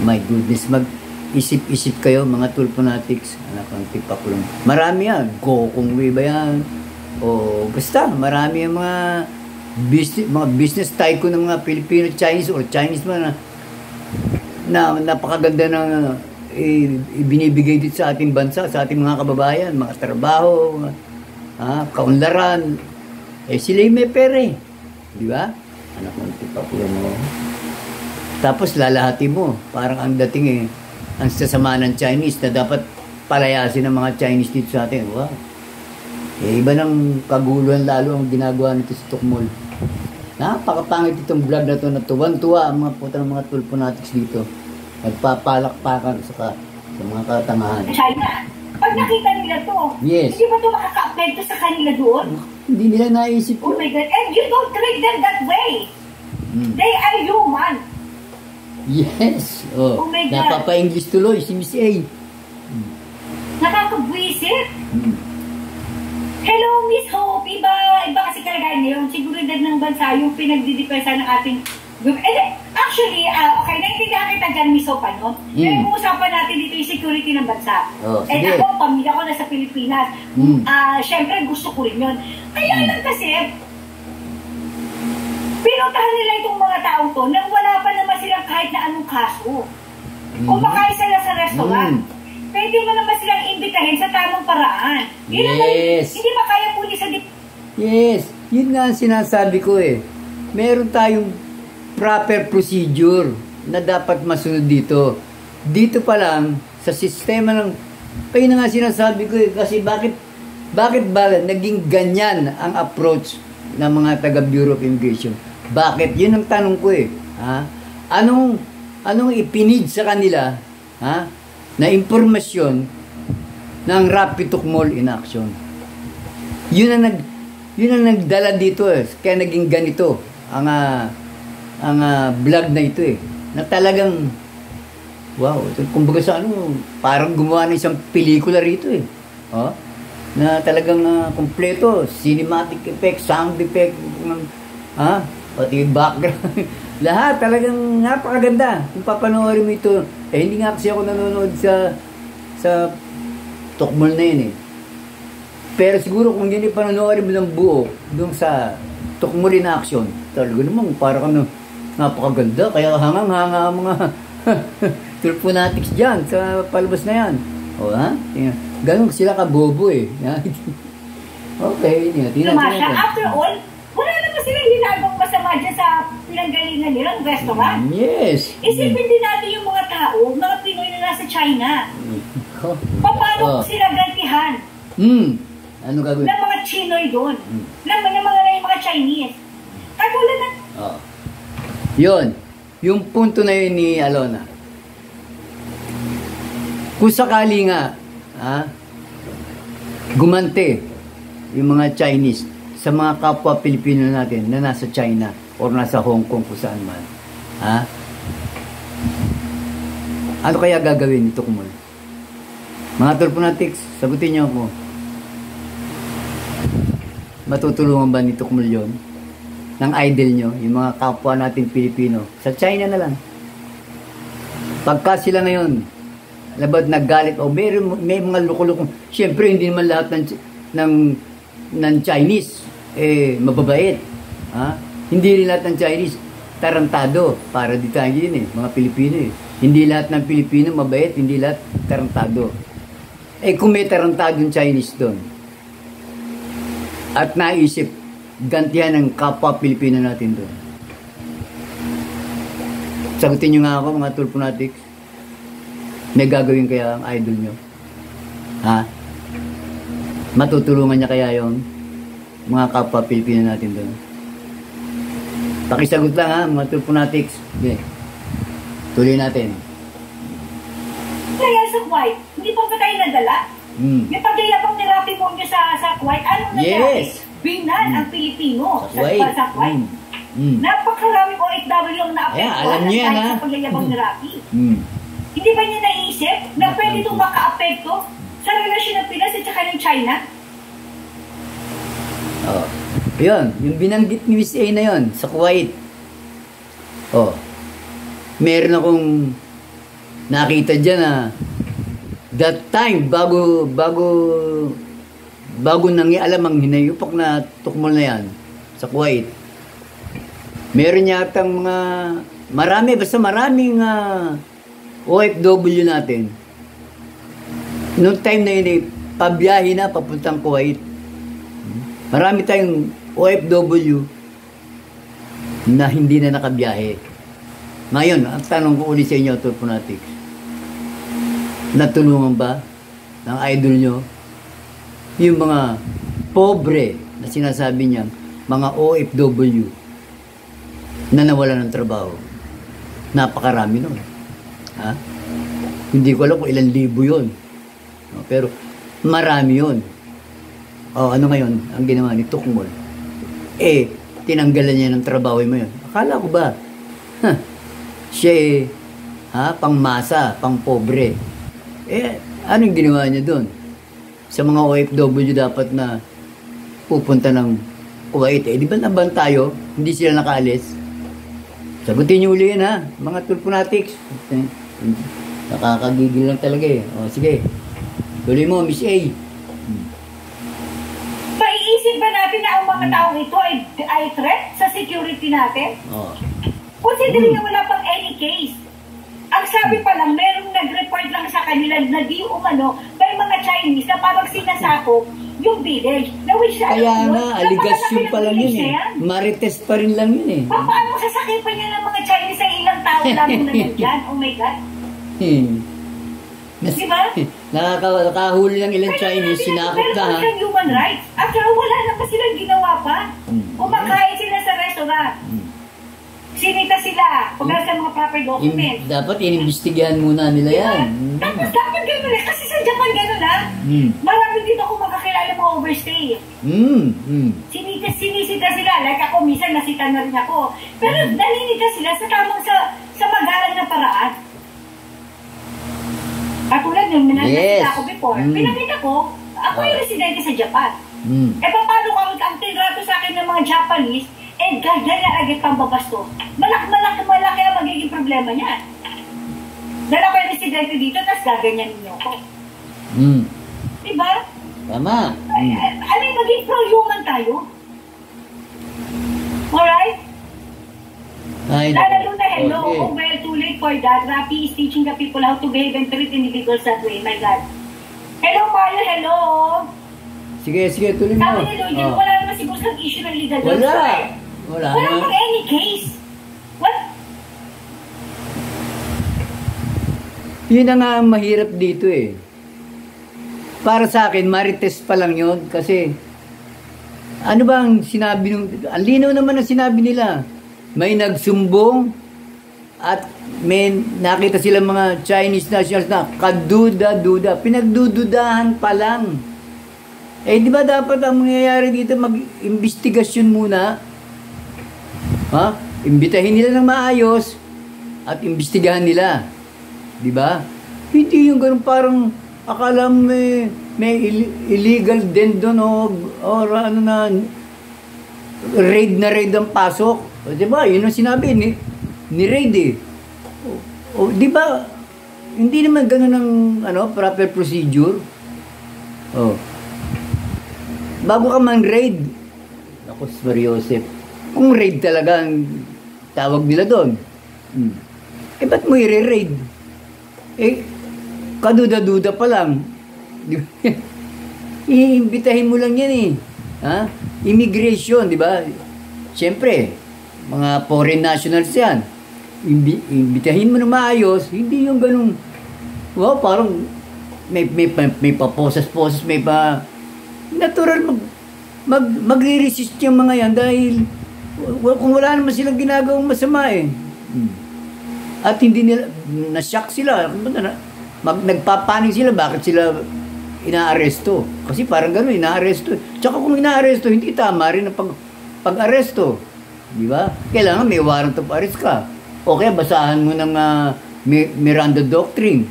My goodness, mag-isip-isip kayo, mga tulponatics. Anak ang tipakulong. Marami yan. Gokong Wei ba yan? O basta, marami yung mga business tycoon ng mga Filipino-Chinese or Chinese man na napakaganda ng ibinibigay dito sa ating bansa, sa ating mga kababayan, mga trabaho, kaunlaran. Sila yung may pere. Di ba? Anak ng tipakulong mo. Tapos lalahati mo. Parang ang dating ang sasama ng Chinese na dapat palayasin ng mga Chinese dito sa atin. Wow. Iba ng kaguluhan lalo ang ginagawa nito sa Tukmol. Napakapangit itong vlog na to na tuwan-tuwa ang mga puta ng mga tulponatics dito. Nagpapalakpakan sa mga katangahan. China, pag nakita nila to, yes. Hindi ba ito makaka-apekto sa kanila doon? Hindi nila naisip. Oh my God, and you don't treat them that way. They are human. Yes. Oh my God. Napapa-English tuloy si Miss A. Nakakabwisit. Hello, Miss Hope. Iba kasi kalagayan ngayon. Seguridad ng bansa yung pinagdidepensa ng ating actually, okay, naintindihan kita dyan, Miss Hope, ano? Pero kung usapan natin dito yung security ng bansa. Ako, pamilya ko nasa Pilipinas. Siyempre, gusto ko rin yun. Kaya lang kasi, pinuntahan nila itong mga taong to nang wala pa naman silang kahit na anong kaso. Kung makain sila sa restaurant, pwede mo naman silang imbitahin sa tamang paraan. Yes. Hindi makaya po sa Yes. Yun nga ang sinasabi ko eh. Meron tayong proper procedure na dapat masunod dito. Dito pa lang, sa sistema ng... Kaya na nga sinasabi ko eh. Kasi bakit ba naging ganyan ang approach ng mga taga-Bureau of Immigration? Bakit? Yun ang tanong ko eh. Anong ipinid sa kanila na impormasyon ng Rapid Tukmol in action? Yun ang nagdala dito eh. Kaya naging ganito ang vlog na ito eh. Na talagang wow, kumbaga sa parang gumawa ng isang pelikula rito eh. Na talagang kompleto, cinematic effect, sound effect, pati background. Lahat talagang napakaganda. Kung papanoorin mo ito, hindi nga kasi ako nanonood sa Tukmol na yun eh. Pero siguro kung hindi panonoorin mo ng buo doon sa Tukmol in action, talaga naman parang napakaganda. Kaya hangang-hanga mga tulponatics dyan sa palabas na yan. Ganun sila kabobo eh. Okay, tingnan natin. After all, wala naman silang ginagawang masama dyan sa pinanggalingan nilang restaurant. Yes. Isipin din natin yung mga tao, mga Pinoy na nasa China. Paano sila gantihan? Ano gagawin? Ng mga Chinoy doon. Ng mga Chinese. Katulad na... Yun. Yung punto na yun ni Alona. Kung sakali nga, gumante yung mga Chinese sa mga kapwa Pilipino natin na nasa China or nasa Hong Kong kung saan man. Ano kaya gagawin ni Tukmol? Mga tulponatics, sagutin niyo ako. Matutulungan ba ni Tukmol yun? Ng idol nyo, yung mga kapwa natin Pilipino, sa China na lang. Pagka sila ngayon, labad naggalit, may mga loko-loko. Siyempre, hindi naman lahat ng Chinese, mababait. Hindi rin lahat ng Chinese, tarantado. Para di tayo yun eh, mga Pilipino eh. Hindi lahat ng Pilipino mabait, hindi lahat tarantado. Kung may tarantado yung Chinese doon, at naisip, gantihan ng kapwa Pilipino natin doon. Sagutin nyo nga ako, mga tulponatics. May gagawin kaya ang idol nyo? Matutulungan niya kaya yung mga kapwa Pilipino natin doon? Pakisagot lang mga tulponatics. Okay. Tuloy natin. Kaya sa Kuwait, hindi pa ba tayo nadala? May pagayabang ni Rafi Monyo sa Kuwait. Anong nangyari? Yes. Binan ang Pilipino sa Kuwait. Napakaraming OFW ang naapektuhan alam niyo yan, sa pagyayabang ni Rafi. Hindi ba niya naisip na pwede itong maka-apekto sa relasyon ng Pinas at saka ng China? Oh. Yun, yung binanggit ni Miss A na yun, sa Kuwait. Oh. Meron akong nakita dyan na that time, bago nangialam ang hinayupak na tukmol na yan sa Kuwait, meron yatang maraming OFW natin. Noong time na yun, pabiyahe na papuntang Kuwait. Marami tayong OFW na hindi na nakabiyahe. Ngayon, ang tanong ko ulit sa inyo, Tulponatics, natulungan ba ng idol nyo yung mga pobre na sinasabi niya, mga OFW na nawalan ng trabaho? Napakarami nun. Ha? Hindi ko alam kung ilang libo yun. Pero marami yun. O ano ngayon, ang ginawa ni Tukmol? Tinanggalan niya ng trabaho mo yun. Akala ko ba? Siya pangmasa, pang pobre. Anong ginawa niya doon? Sa mga OFW dapat na pupunta ng Kuwait. Di ba naban tayo? Hindi sila nakaalis? Sagutin niyo uli yan, ha? Mga Tulponatics. Nakakagigil lang talaga eh. O, sige. Tuloy mo, Miss A. Maiisip ba natin na ang mga taong ito ay threat sa security natin? Oh. Considering na wala pang any case. Ang sabi pa lang, merong nag-report lang sa kanila na di umano, may mga Chinese na parang sinasakop yung village. Kaya nga, aligasyon pa lang yun eh. Marites pa rin lang yun eh. Paano sasakipan niya ng mga Chinese sa ilang tao lang na nandyan? Oh my God. Diba? Nakahuli ng ilang Chinese, sinakop ka ha. Pero human rights. After wala na pa silang ginawa pa. Kumakain sila sa restaurant. Sinita sila. Pagka sa mga proper documents. Dapat inimbestigahan muna nila yan. Tapos dapat gano'n eh. Kasi sa Japan gano'n ha. Marami din ako makakilala mga overstay. Sinisita sila. Like ako, minsan nasita na rin ako. Pero naninita sila sa tamang sa magalang na paraan. Katulad yung nasita ako before. Pinakita ko, ako yung residente sa Japan. Paano kung ang tinrato sa akin ng mga Japanese, ganyan na agad pang babasto. Malaki ang magiging problema niya. Dahil ako yung residente dito, tapos gaganyan ninyo ako. Diba? Tama. Ano yung maging pro-human tayo? Alright? Lalo na hello. Okay. Oh, well, too late for that. Rafi is teaching the people how to behave and treat individuals that way. My God. Hello, Mario. Hello. Sige, tuloy mo. Sabi ni Lloyd, wala naman siguro sa issue ng legal. Wala naman any case. What? Yun na nga ang mahirap dito eh. Para sa akin, marites pa lang yun. Kasi, ano ba ang sinabi nung... Ang linaw naman ang sinabi nila. May nagsumbong at may nakita sila mga Chinese nationals na kaduda-duda. Pinagdududahan pa lang. Di ba dapat ang mangyayari dito, mag-investigasyon muna? Ha? Imbitahin nila ng maayos at imbestigahan nila. Di ba? Hindi yung ganun parang akala may illegal din doon o ano na raid ang pasok. Di ba? Yun ang sinabi ni raid eh. Di ba? Hindi naman ganun ang proper procedure. Bago ka man raid, ako si Mario Joseph, kung raid talaga ang tawag nila doon, ba't mo i-raid? Kaduda-duda pa lang. Iimbitahin mo lang yan eh. Ha? Immigration, di ba? Siyempre, mga foreign nationals yan. Imbitahin mo na maayos, hindi yung ganun, parang may pa-poses-poses, may pa... Natural magre-resist yung mga yan dahil kung wala naman silang ginagawang masama eh. At hindi nila, na-shock sila. Nagpapaning sila, bakit sila inaaresto? Kasi parang gano'n, inaaresto. Tsaka kung inaaresto, hindi tama rin ang pag-aresto. Di ba? Kailangan may warrant of arrest ka. O kaya basahan mo ng Miranda Doctrine.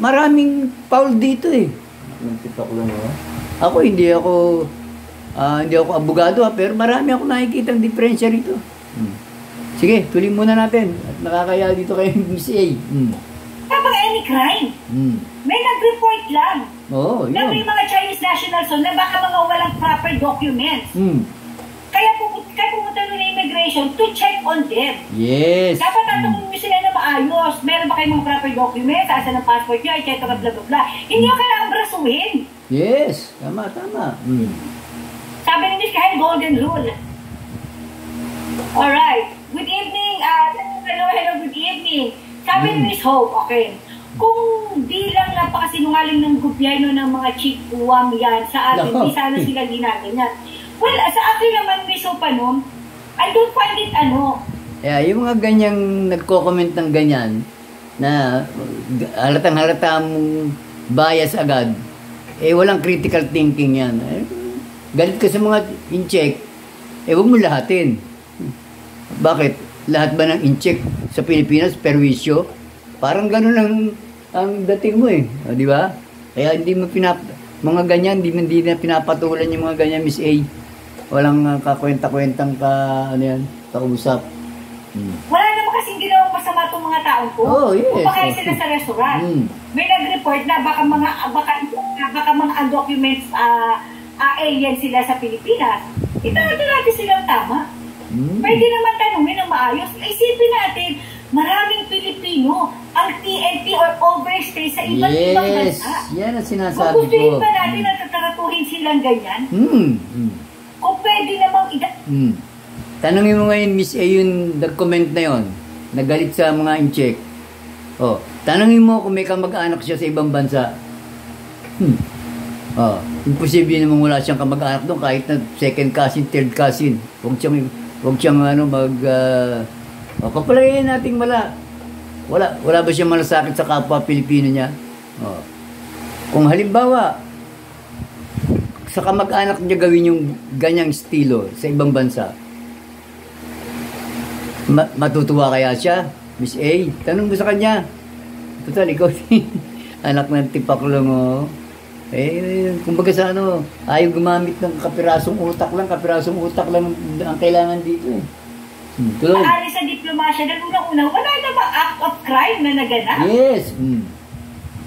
Maraming foul dito eh. ng tipakulo mo. Ako, hindi ako abogado pero marami ako nakikitang diferensya rito. Sige, tuloy muna natin. At nakakaya dito kay Miss A. Kapag any crime, may nag-report lang. Oo, na may mga Chinese nationals na baka mga walang proper documents. Kaya pumunta nyo na immigration to check on them. Yes. Dapat tatanungin nyo sila na maayos. Meron ba kayong mga proper documents? Asa ng passport nyo? Etc. Blah, blah, blah. Hindi nyo kailangan brasuhin. Yes. Tama. Sabi ni Miss Kahel, golden rule. Alright. Good evening. Hello, good evening. Sabi ni Miss Hope, okay. Kung di lang napakasinungaling ng gobyerno ng mga chikuwang yan sa atin, di sana sila ginaganyan. Well, sa akin naman, Miss Hope, I don't find it Yeah, yung mga ganyang nagko-comment ng ganyan, na halatang-halata mong bias agad, walang critical thinking yan. Galit ka sa mga in-check, huwag mo lahatin. Bakit? Lahat ba ng in-check sa Pilipinas, perwisyo? Parang gano'n ang dating mo di ba? Kaya hindi mo mga ganyan, hindi na pinapatulan yung mga ganyan, Miss A. Walang kakwenta-kwentang kausap. Wala naman kasing ginawang masama itong mga taon ko. Oh, yes. Kumakain sila sa restaurant. May nag-report na baka mga documents alien sila sa Pilipinas. Itanong natin silang tama. Pwede naman tanungin ng maayos. Isipin natin, maraming Pilipino ang TNT or overstay sa iba't ibang bansa. Yan ang sinasabi ko. Kung gustuin pa natin na tataratuhin silang ganyan, kung pwede namang tanungin mo ngayon, Miss A, yung nag-comment na yon, nagalit sa mga in-check. Tanungin mo kung may kamag-anak siya sa ibang bansa. Imposible namang wala siyang kamag-anak doon kahit na second cousin, third cousin. Huwag siyang papalayan natin wala ba siyang malasakit sa kapwa Pilipino niya? Kung halimbawa, sa kamag-anak niya gawin yung ganyang estilo sa ibang bansa, matutuwa kaya siya? Miss A, tanong mo sa kanya. Total, ikaw anak ng tipakulo mo. Kumbaga sa ayaw gumamit ng kapirasong utak lang ang kailangan dito Maaari sa diplomasya, dahil unang-una, wala na ba act of crime na naganap? Yes.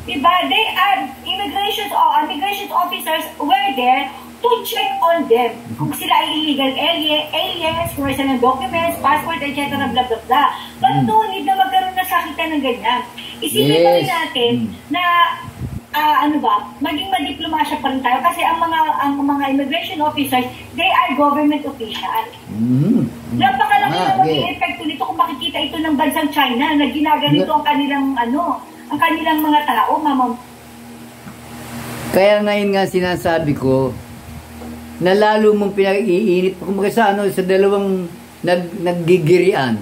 Diba? They are immigration officers were there to check on them. Kung sila ay illegal aliens, kung may silang documents, passport, etc. blah blah blah. But no need na magkaroon na sakitan ng ganyan. Isipin pa rin natin na maging madiplomasya pa rin tayo kasi ang mga immigration officers, they are government officials. Napakalaki na maging epekto nito kung makikita ito ng bansang China na ginaganito ang kanilang mga tao, mama. Kaya ngayon nga sinasabi ko na lalo mong pinag-iinit kumbaga sa dalawang naggigirian,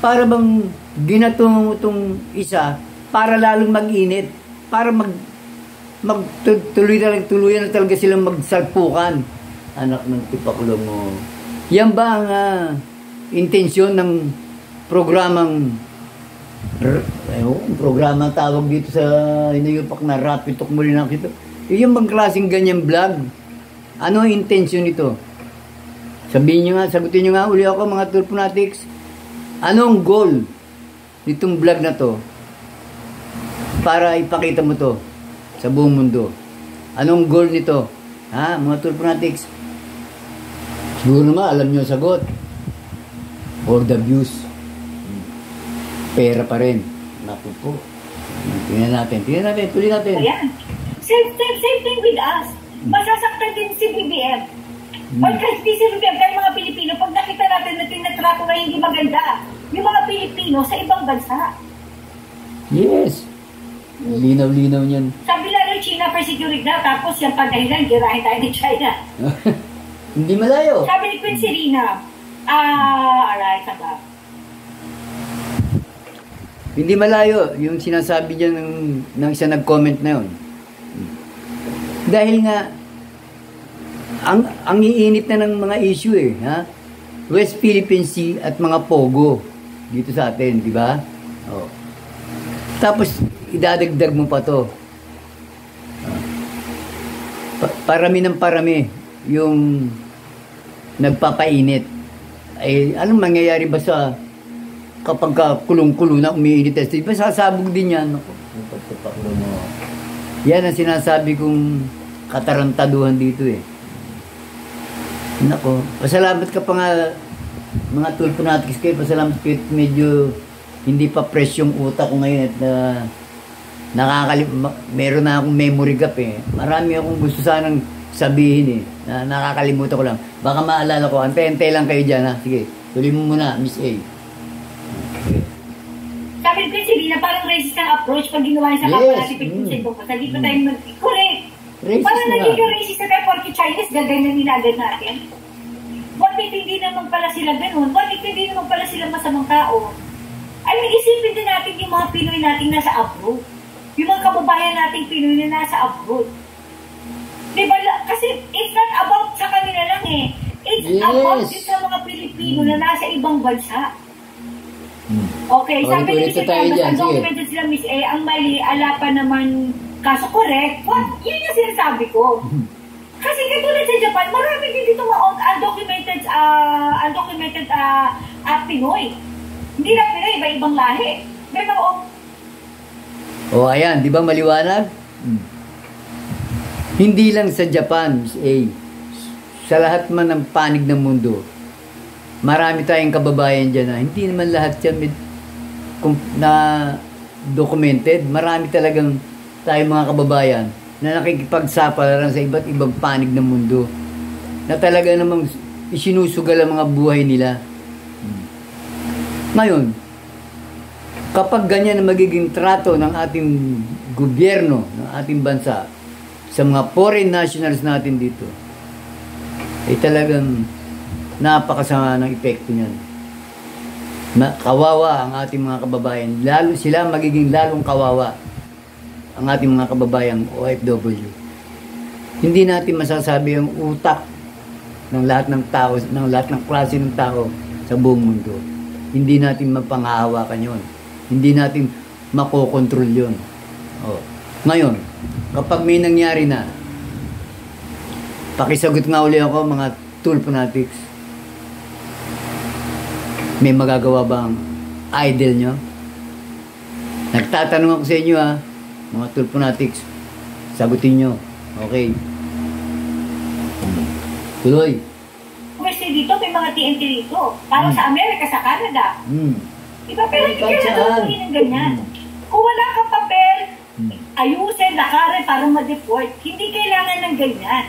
para bang ginatong itong isa para lalong mag-init, para tuluyan na talaga silang magsalpukan. Anak ng tipakulo mo. Yan ba ang intensyon ng programang tawag dito sa inayupak na Rapid Talk muli na kito? Yung bang klaseng ganyan vlog? Ano ang intensyon nito? Sagutin nyo nga uli ako mga Tulponatics. Ano ang goal nitong vlog na to? Para ipakita mo to sa buong mundo. Anong goal nito? Mga Tulponatics? Siguro naman, alam nyo ang sagot. For the views. Pera pa rin. Naku po. Tingnan natin. Tuloy natin. Ayan. Same thing with us. Masasaktan din si BBM. Pagka si BBM, kayo mga Pilipino, pag nakita natin na tinatrato na hindi maganda, yung mga Pilipino sa ibang bansa. Yes. Linaw-linaw niyan. Sabi lalo China persecuted na, tapos yung pagdahilan, girahin tayo ni China. Hindi malayo. Sabi ni Queen Serena, alright, sabi. Hindi malayo yung sinasabi niya ng isa nag-comment na yun. Dahil nga, ang iinit na ng mga issue West Philippine Sea at mga pogo dito sa atin, di ba? Tapos, idadagdag mo pa to. parami ng parami yung nagpapainit. Ay, anong mangyayari ba sa kapag kulong-kulo na umiinit? Diba sasabog din yan? Yan ang sinasabi kong katarantaduhan dito eh. Nako, pasalamat ka pa nga mga tulponatics kayo, pasalamat kayo medyo hindi pa fresh yung utak ko ngayon at meron na akong memory gap eh. Marami akong gusto sanang sabihin eh, na nakakalimutan ko lang. Baka maalala ko, antay-antay lang kayo dyan ha. Sige, tuloy mo muna, Miss A. Okay. Sabi ko si na parang racist ang approach pag ginawa niya sa kapwa natin pagpunsin ko. Hindi pa tayo correct. Parang nagiging racist na tayo porque Chinese, gaganyan nila agad natin. What if hindi naman pala sila ganun? What if hindi naman pala sila masamang tao? I mean, isipin din natin yung mga Pinoy nating nasa abroad. Yung mga kababayan nating Pinoy na nasa abroad. Diba? Kasi it's not about sa kanila lang eh. It's about din sa mga Pilipino na nasa ibang bansa. Okay, sabi ni Mr. Thomas, ang documented sila, Miss A, ang mali, ala pa naman kaso correct. What? Yun yung sinasabi ko. Kasi katulad sa Japan, marami din dito mga undocumented Pinoy. Hindi na Pinoy, iba-ibang lahi. May mga ayan, di ba maliwanag? Hindi lang sa Japan, sa lahat man ng panig ng mundo, marami tayong kababayan dyan na hindi naman lahat yan na documented. Marami talagang tayong mga kababayan na nakikipagsapalaran sa iba't ibang panig ng mundo na talaga namang isinusugal ang mga buhay nila. Ngayon, kapag ganyan na magiging trato ng ating gobyerno, ng ating bansa, sa mga foreign nationals natin dito, ay talagang napakasama ng epekto niyan. Kawawa ang ating mga kababayan. Lalo sila magiging lalong kawawa ang ating mga kababayang OFW. Hindi natin masasabi ang utak ng lahat ng tao, ng lahat ng klase ng tao sa buong mundo. Hindi natin mapanghahawakan yon. Hindi natin makokontrol yon. Ngayon, kapag may nangyari na, pakisagot nga uli ako mga tulponatics. May magagawa ba ang idol nyo? Nagtatanong ako sa inyo ha, mga tulponatics. Sagutin nyo. Okay. Tuloy. Kasi dito, may mga TNT dito. Parang sa Amerika, sa Canada. Diba? Pero hindi kailangan gawin ng ganyan. Kung wala kang papel, ayusin, nakare, para ma-deport. Hindi kailangan ng ganyan.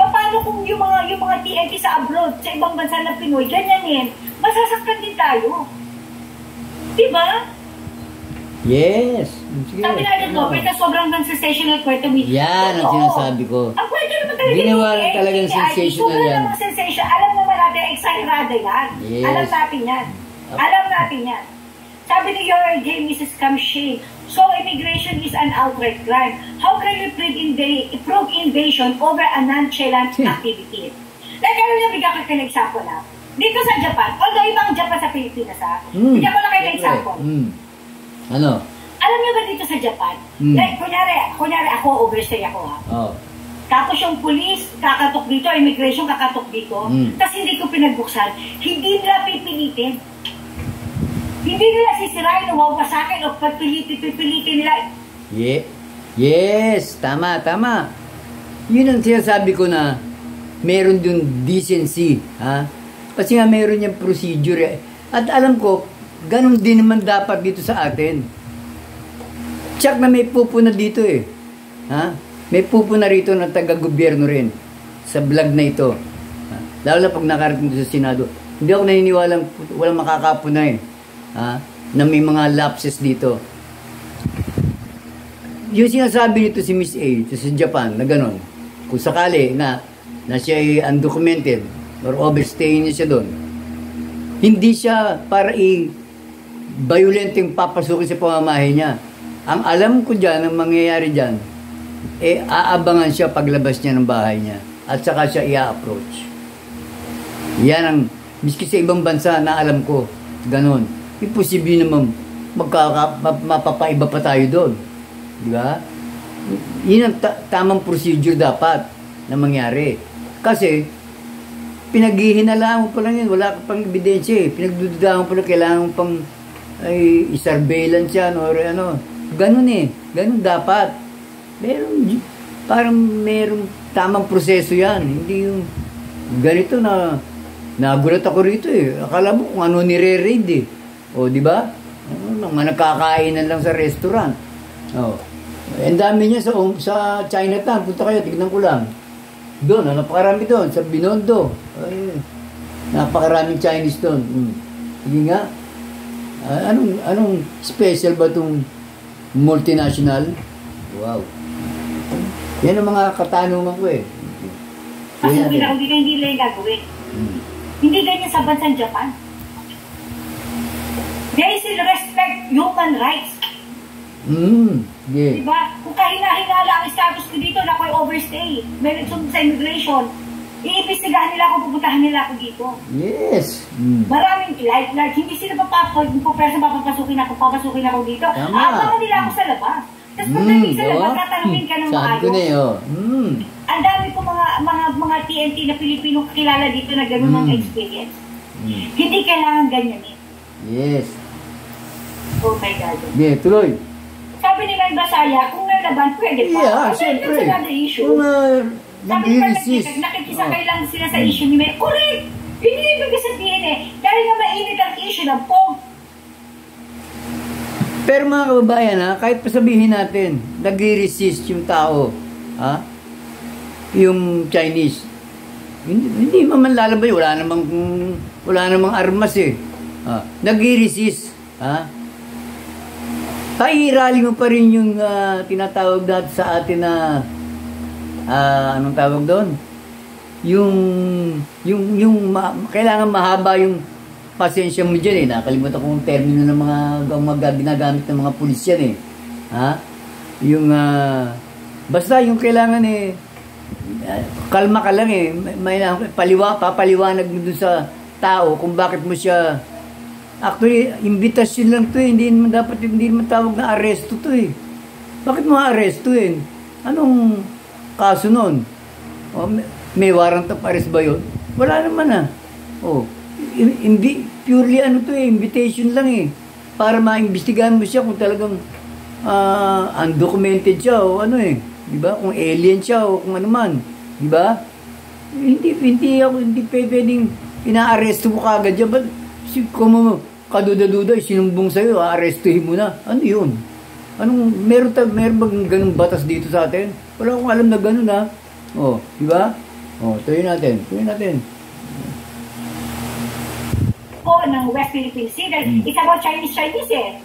Paano kung yung mga TNT sa abroad, sa ibang bansa na Pinoy, ganyanin, masasaktan din tayo. Diba? Yes. Sige. Sabi natin ko, pero sobrang sensational kwento. Yan ang sinasabi ko. Ang kwento naman talaga ginawa lang talagang sensational yan. Sobrang sensation. Alam naman natin, excited yan. Yes. Alam natin yan. Alam natin yan. Sabi ni your J. Mrs. Kamshay, so immigration is an outright crime. How can you prove invasion over a nonchalant activity? Like, ano yung bigyan ka ng example na? Dito sa Japan, although ibang Japan sa Pilipinas ha, bigyan ko lang kayo ng example. Ano? Alam niyo ba dito sa Japan? Like, kunyari ako, overstay ako ha. Tapos yung police, kakatok dito, immigration, kakatok dito. Tapos hindi ko pinagbuksan. Hindi nila pipilitin. Hindi nila sisirain o wawasakin o pipilitin nila. Yes, tama. Yun ang sinasabi ko na meron dun decency. Ha? Kasi nga meron yung procedure. At alam ko, ganun din naman dapat dito sa atin. Tsak na may pupo na dito eh. Ha? May pupo na rito na taga-gobyerno rin sa vlog na ito. Ha? Lalo na pag nakarating sa Senado. Hindi ako naniniwalang walang makakapuna eh. Ha? Na may mga lapses dito. Yung sinasabi nito si Miss A sa Japan na gano'n, kung sakali na siya ay undocumented or overstaying niya siya doon, hindi siya para violenteng papasukin sa pamamahay niya. Ang alam ko dyan, ang mangyayari dyan, aabangan siya paglabas niya ng bahay niya at saka siya i-approach. Yan ang, miski sa ibang bansa na alam ko, gano'n. Imposible naman mapapaiba pa tayo doon. Di ba? yun ang tamang procedure dapat na mangyari. Kasi, pinaghihinalaan mo pa lang yun, wala ka pang ebidensya eh. Pinagdududahan mo pa lang, kailangan mo pang i-surveillance yan or ano. Ganun eh. Ganun dapat. Parang merong tamang proseso yan. Hindi yung ganito na nagulat ako rito eh. Akala mo kung ano nire-raid eh. O, di ba? Mga nakakainan lang sa restaurant. O. Ang dami niya sa Chinatown. Punta kayo, tignan ko lang. Doon, napakarami doon. Sa Binondo. Ay, napakaraming Chinese doon. Sige nga. Anong special ba itong multinational? Wow. Yan ang mga katanungan ko eh. Kasi hindi lang yung gagawin. Hindi ganyan sa bansang Japan. They still respect human rights. Yeah. Diba? Kung kahina-hinala ang status ko dito na ako'y overstay, meron sa immigration, iimbestigahan nila ako, pupuntahan nila ako dito. Yes. Maraming like, hindi sila papapasukin ako dito. Abangan nila ako sa labas. Tapos pagdating sa labas, tatanungin ka ng maayos. Ang dami ko mga TNT na Pilipino kakilala dito na gano'n ang experience. Hindi kailangan ganyan eh. Yes. Oh my God. Yeah, tuloy. Sabi nila yung Basaya, kung nalaban, pwede pa. Yeah, siyempre. That's another issue. Sabi nila, nakikisakay lang sila sa issue ni May. Correct! Hindi ibig sabihin eh. Dahil nga mainit ang issue ng POG. Pero mga kababayan ha, kahit pasabihin natin, nag-resist yung tao, ha? Yung Chinese. Hindi man lalabay, wala namang armas eh. Nag-resist, ha? Pairali mo pa rin yung tinatawag natin sa atin na anong tawag doon? Kailangan mahaba yung pasensya mo dyan eh. Nakalimutan ko yung termino ng mga ginagamit ng mga pulis yan eh. Ha? Basta yung kailangan eh, kalma ka lang eh. Papaliwanag mo dun sa tao kung bakit mo siya. Actually, imbitasyon lang to eh. Hindi naman tawag na aresto to eh. Bakit mo arestuin? Anong kaso nun? May warrant of arrest ba yun? Wala naman ah. Purely to eh, invitation lang eh. Para maimbestigahan mo siya kung talagang undocumented siya o ano eh. Diba? Kung alien siya o kung ano man. Diba? Hindi pwedeng ina-arresto mo kagad dyan. Ba't kung kaduda-duda, sinumbong sa'yo, arrestuhin mo na. Ano yun? Meron bang ganung batas dito sa atin? Wala akong alam na ganun ha. Diba? Tuloy natin. Ng West Philippine Sea, it's about Chinese eh.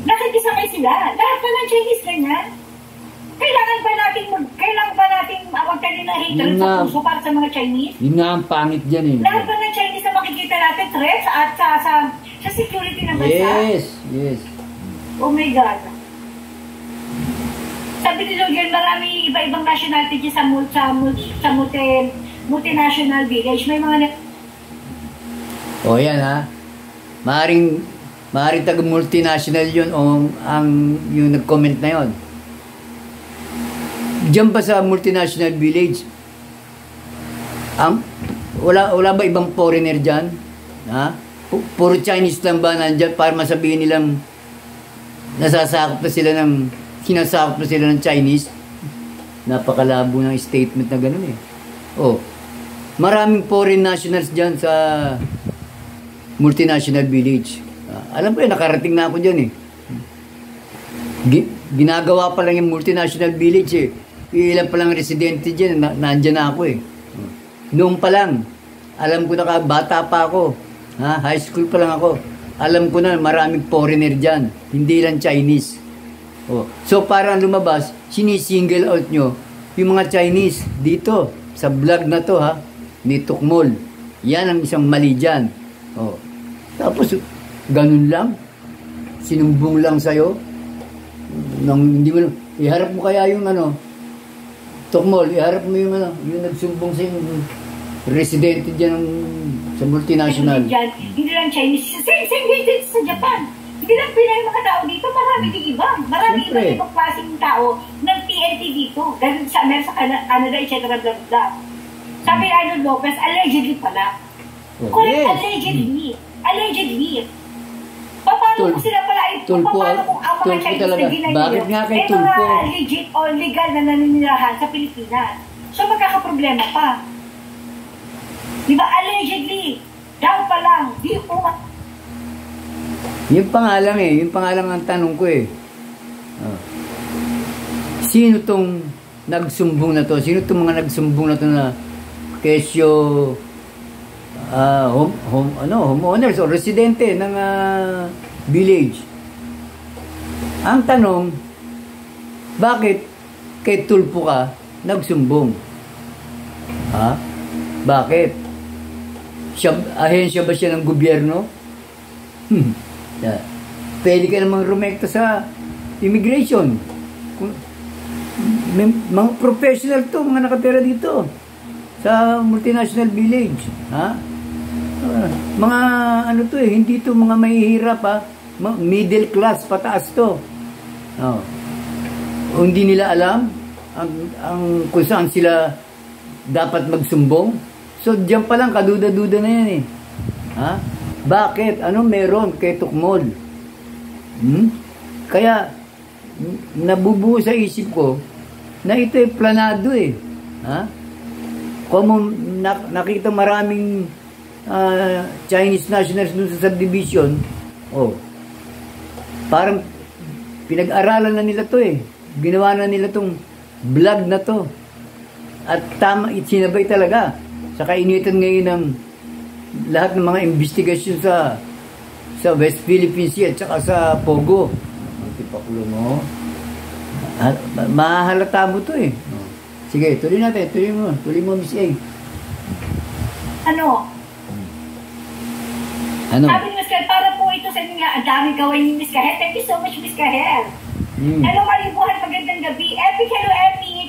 Nakikisakay sila. Lahat pa ng Chinese ganyan. Kailangan ba natin magkaroon ng hatred sa puso para sa mga Chinese? Yun nga ang pangit dyan eh. Lahat ba ng Chinese na makikita natin threats at sa security ng bansa? Yes. Oh my God. Sabi ni Lord, marami iba-ibang nationality sa multinational village. May mga yan ha. Maaring taga-multinational yun o yung nag-comment na yun. Diyan pa sa multinational village, wala ba ibang foreigner dyan? Ha? Puro Chinese lang ba nandyan para masabihin nilang sinasakop na sila ng Chinese? Napakalabo ng statement na gano'n eh. Maraming foreign nationals dyan sa multinational village. Alam ko nakarating na ako dyan eh. Ginagawa pa lang yung multinational village eh. Ilan pa lang residente dyan, nandyan na ako eh. Noong pa lang, alam ko na bata pa ako. High school pa lang ako. Alam ko na maraming foreigner dyan. Hindi lang Chinese. So parang lumabas, sinisingle out nyo yung mga Chinese dito sa vlog na to ni Tukmol. Yan ang isang mali dyan. Tapos, ganun lang. Sinumbong lang sa'yo. Hindi mo, iharap mo kaya yung Tukmol, iharap mo yung nagsumbong sa yung residente dyan sa multinational. Hindi lang Chinese. Same din sa Japan. Hindi lang Pinoy yung mga tao dito, marami din iba. Marami ibang klaseng tao ng TNT dito. Ganun sa Amerika, Canada, etc. Blah, blah. Sabi ni Arnold Lopez, allegedly pala. Correct, allegedly. Allegedly. Paano kung sila pala, paano kung ang mga Chinese na ginagawa, bakit nga kay ay Tulpo? mga legit o legal na naninirahan sa Pilipinas. So magkakaproblema pa. Di ba, allegedly, daw pa lang, di po. Yung pangalan yung pangalan ang tanong ko Sino tong nagsumbong na to? Sino tong mga nagsumbong na to na kesyo homeowners o residente ng village? Ang tanong, bakit kay Tulpo ka nagsumbong? Ha? Bakit? Ahensya ba siya ng gobyerno? Pwede ka namang rumekta sa immigration. Mga professional to, mga nakatira dito sa multinational village. Ha? Mga ano to hindi to mga mahihirap middle class pataas to. Hindi nila alam ang kung saan sila dapat magsumbong. So diyan pa lang kaduda-duda na yan Ha? Bakit? Ano meron kay Tukmol? Kaya nabubuo sa isip ko na ito planado Ha? Kung nakita maraming Chinese nationals dun sa subdivision, parang pinag-aralan na nila to Ginawa na nila tong vlog na to. At tama, sinabay talaga. Sa kainitan ngayon ng lahat ng mga investigasyon sa West Philippine Sea at saka sa Pogo. Tipakulo mo. Mahalata mo to Sige, tuloy natin. Tuloy mo, Miss A. Ano? Sabi ni Miss Kahel, para po ito sa inyo nga, ang daming gawin ni Miss Kahel. Thank you so much, Miss Kahel. Hello, Maribuhan, magandang gabi. Epic, hello, Epic.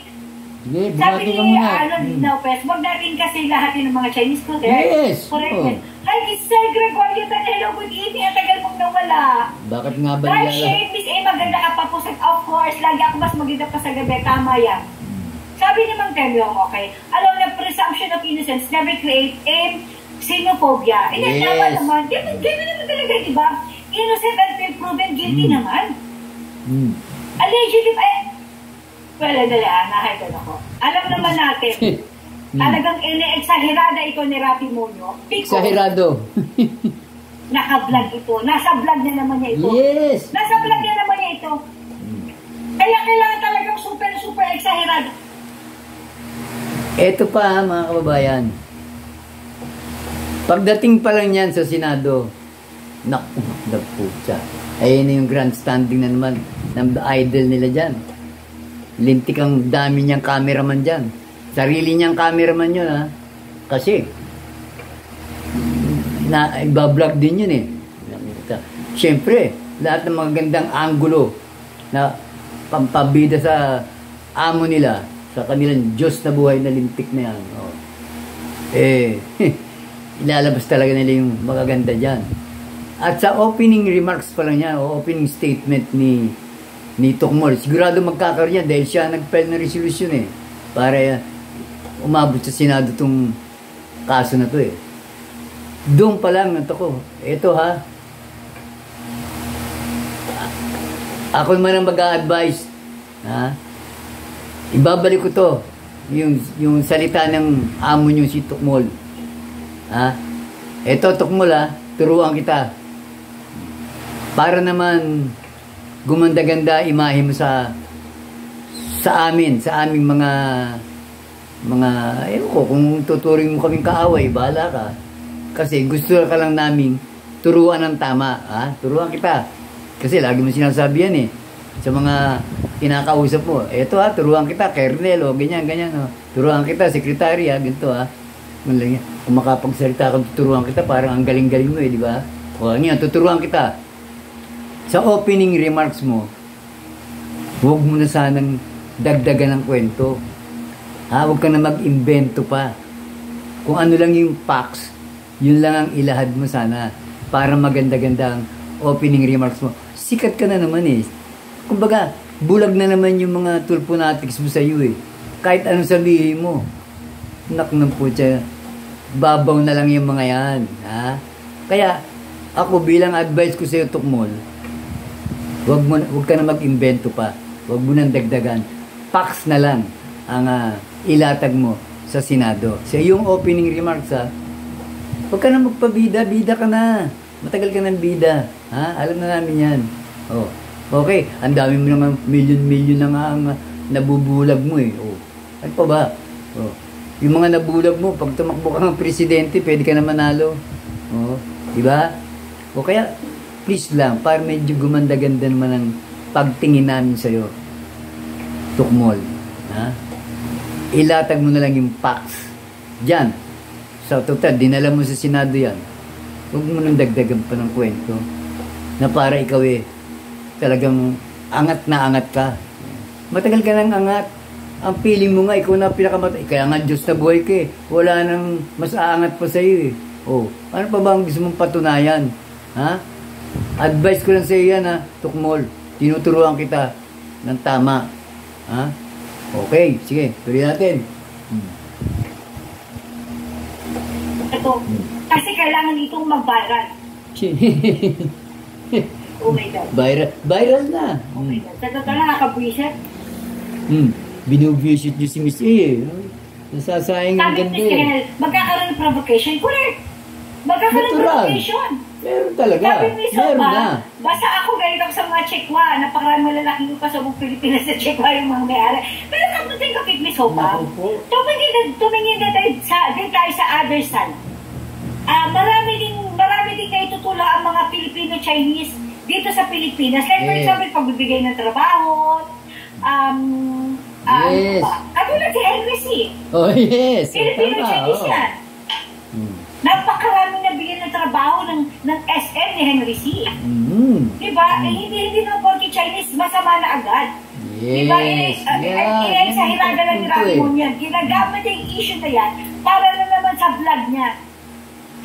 Sige, sabi ni Arnold Lopez, wag natin kasi lahat ng mga Chinese students. Yes. Correct. Hi, Sir Gregorio, hello, good evening. Ang tagal mong nawala. Bakit nga ba niya? Shane, Miss A, maganda ka pa po. Of course, lagi ako mas maganda pa sa gabi. Tama yan. Sabi ni Mang Temyong, okay, alam na presumption of innocence never create xenophobia. Yes. Tama naman. Ganun naman talaga, diba? Innocent until proven guilty naman. Allegedly, well, dali, nahaydon ako. Alam naman natin, talagang ine-exagerada ito ni Rafi Monyo. Exagerado. Naka-vlog ito. Nasa vlog na naman niya ito. Yes. Nasa vlog na naman niya ito. Kaya kailangan talagang super exagerado. Ito pa mga kababayan. Pagdating pa lang yan sa Senado, nagputsa. Ayun na yung grandstanding na naman ng idol nila dyan. Lintik ang dami niyang cameraman dyan. Sarili niyang cameraman yun Kasi ibablog din yun Siyempre, lahat ng mga gandang angulo na pampabida sa amo nila, sa kanilang Diyos na buhay na lintik na yan. Ilalabas talaga nila yung magaganda dyan. At sa opening remarks pa lang niya, o opening statement ni Tukmol, sigurado magkakaroon yan dahil siya nag-file na resolution para umabot sa Senado itong kaso na to Doon pa lang ko. Ito ako naman ang mag-a-advise ibabalik ko to yung salita ng amo nyo si Tukmol. Ito Tukmol turuan kita para naman gumanda-ganda imahe mo sa aming mga ewan ko, kung tuturing mo kaming kaaway, bahala ka. Kasi gusto ka lang namin turuan ng tama. Turuan kita. Kasi lagi mo sinasabi yan sa mga kinakausap mo. Eto turuan kita, Kernel, ganyan. Turuan kita, sekretary, ganito Kung makapagsalita ka, tuturuan kita, parang ang galing-galing mo di ba? Ngayon, tuturuan kita. Sa opening remarks mo, huwag mo na sanang dagdagan ng kwento. Huwag ka na mag-invento pa. Kung ano lang yung facts, yun lang ang ilahad mo sana para maganda-ganda ang opening remarks mo. Sikat ka na naman eh. Kumbaga, bulag na naman yung mga tulponatics mo sa iyo eh. Kahit anong sabihin mo. Nak ng putya. Babaw na lang yung mga yan. Ha? Kaya, ako bilang advice ko sa iyo, Tukmol, wag ka na mag-invento pa. Wag mo nang dagdagan. Facts na lang ang ilatag mo sa Senado. Sa iyong opening remarks, ha? Huwag ka na magpabida. Bida ka na. Matagal ka ng bida. Ha? Alam na namin yan. Oh. Okay. Ang dami mo naman milyon-milyon na nga ang nabubulag mo eh. Oh. Ano pa ba? Oh. Yung mga nabulag mo, pag tumakbo ka ng presidente, pwede ka na manalo. Oh. Diba? O kaya, please lang, para medyo gumanda-ganda naman ang pagtingin namin sa'yo. Tukmol. Ha? Ilatag mo na lang yung facts. Diyan. Sa total, dinala mo sa Senado yan. Huwag mo nang dagdagan pa ng kwento. Na para ikaw eh, talagang angat na angat ka. Matagal ka nang angat. Ang feeling mo nga, ikaw na pinakamatay. Kaya nga, Diyos na buhay ka eh. Wala nang mas aangat pa sa'yo eh. Oh, ano pa ba ang gusto mong patunayan? Ha? Advice ko lang sa iyo yan, ha? Tukmol. Tinuturuan kita ng tama. Ha? Okay, sige. Tuloy natin. Ito. Kasi kailangan itong mag-viral. Oh my God. Viral na. Oh my God. Sa totoo lang, nakabwisit. Binuvisit niyo si Miss A eh. Nasasayang ang Sabi ganda ni Miss magkakaroon ng provocation. Correct. Magkakaroon ng provocation. Meron talaga. Sabi ni Meron Soba, na. basta ako ganito sa mga Chekwa, napakarami malalaki ko pa sa mga Pilipinas sa Chekwa yung mga may-ari. Pero come to think of it, Miss Soba, tumingin na tayo sa other side. Marami din na itutulong ang mga Filipino-Chinese dito sa Pilipinas. Like for example, pagbibigay ng trabaho, yes. Katulad si Henry C. Oh, yes. Filipino-Chinese yan. Napakarami na bigyan ng trabaho ng SM ni Henry C. Diba? Hindi na porky Chinese, masama na agad. Yes. Diba? Sa hirada lang ni Ramon yan. Ginagamit yung issue na yan para na naman sa vlog niya.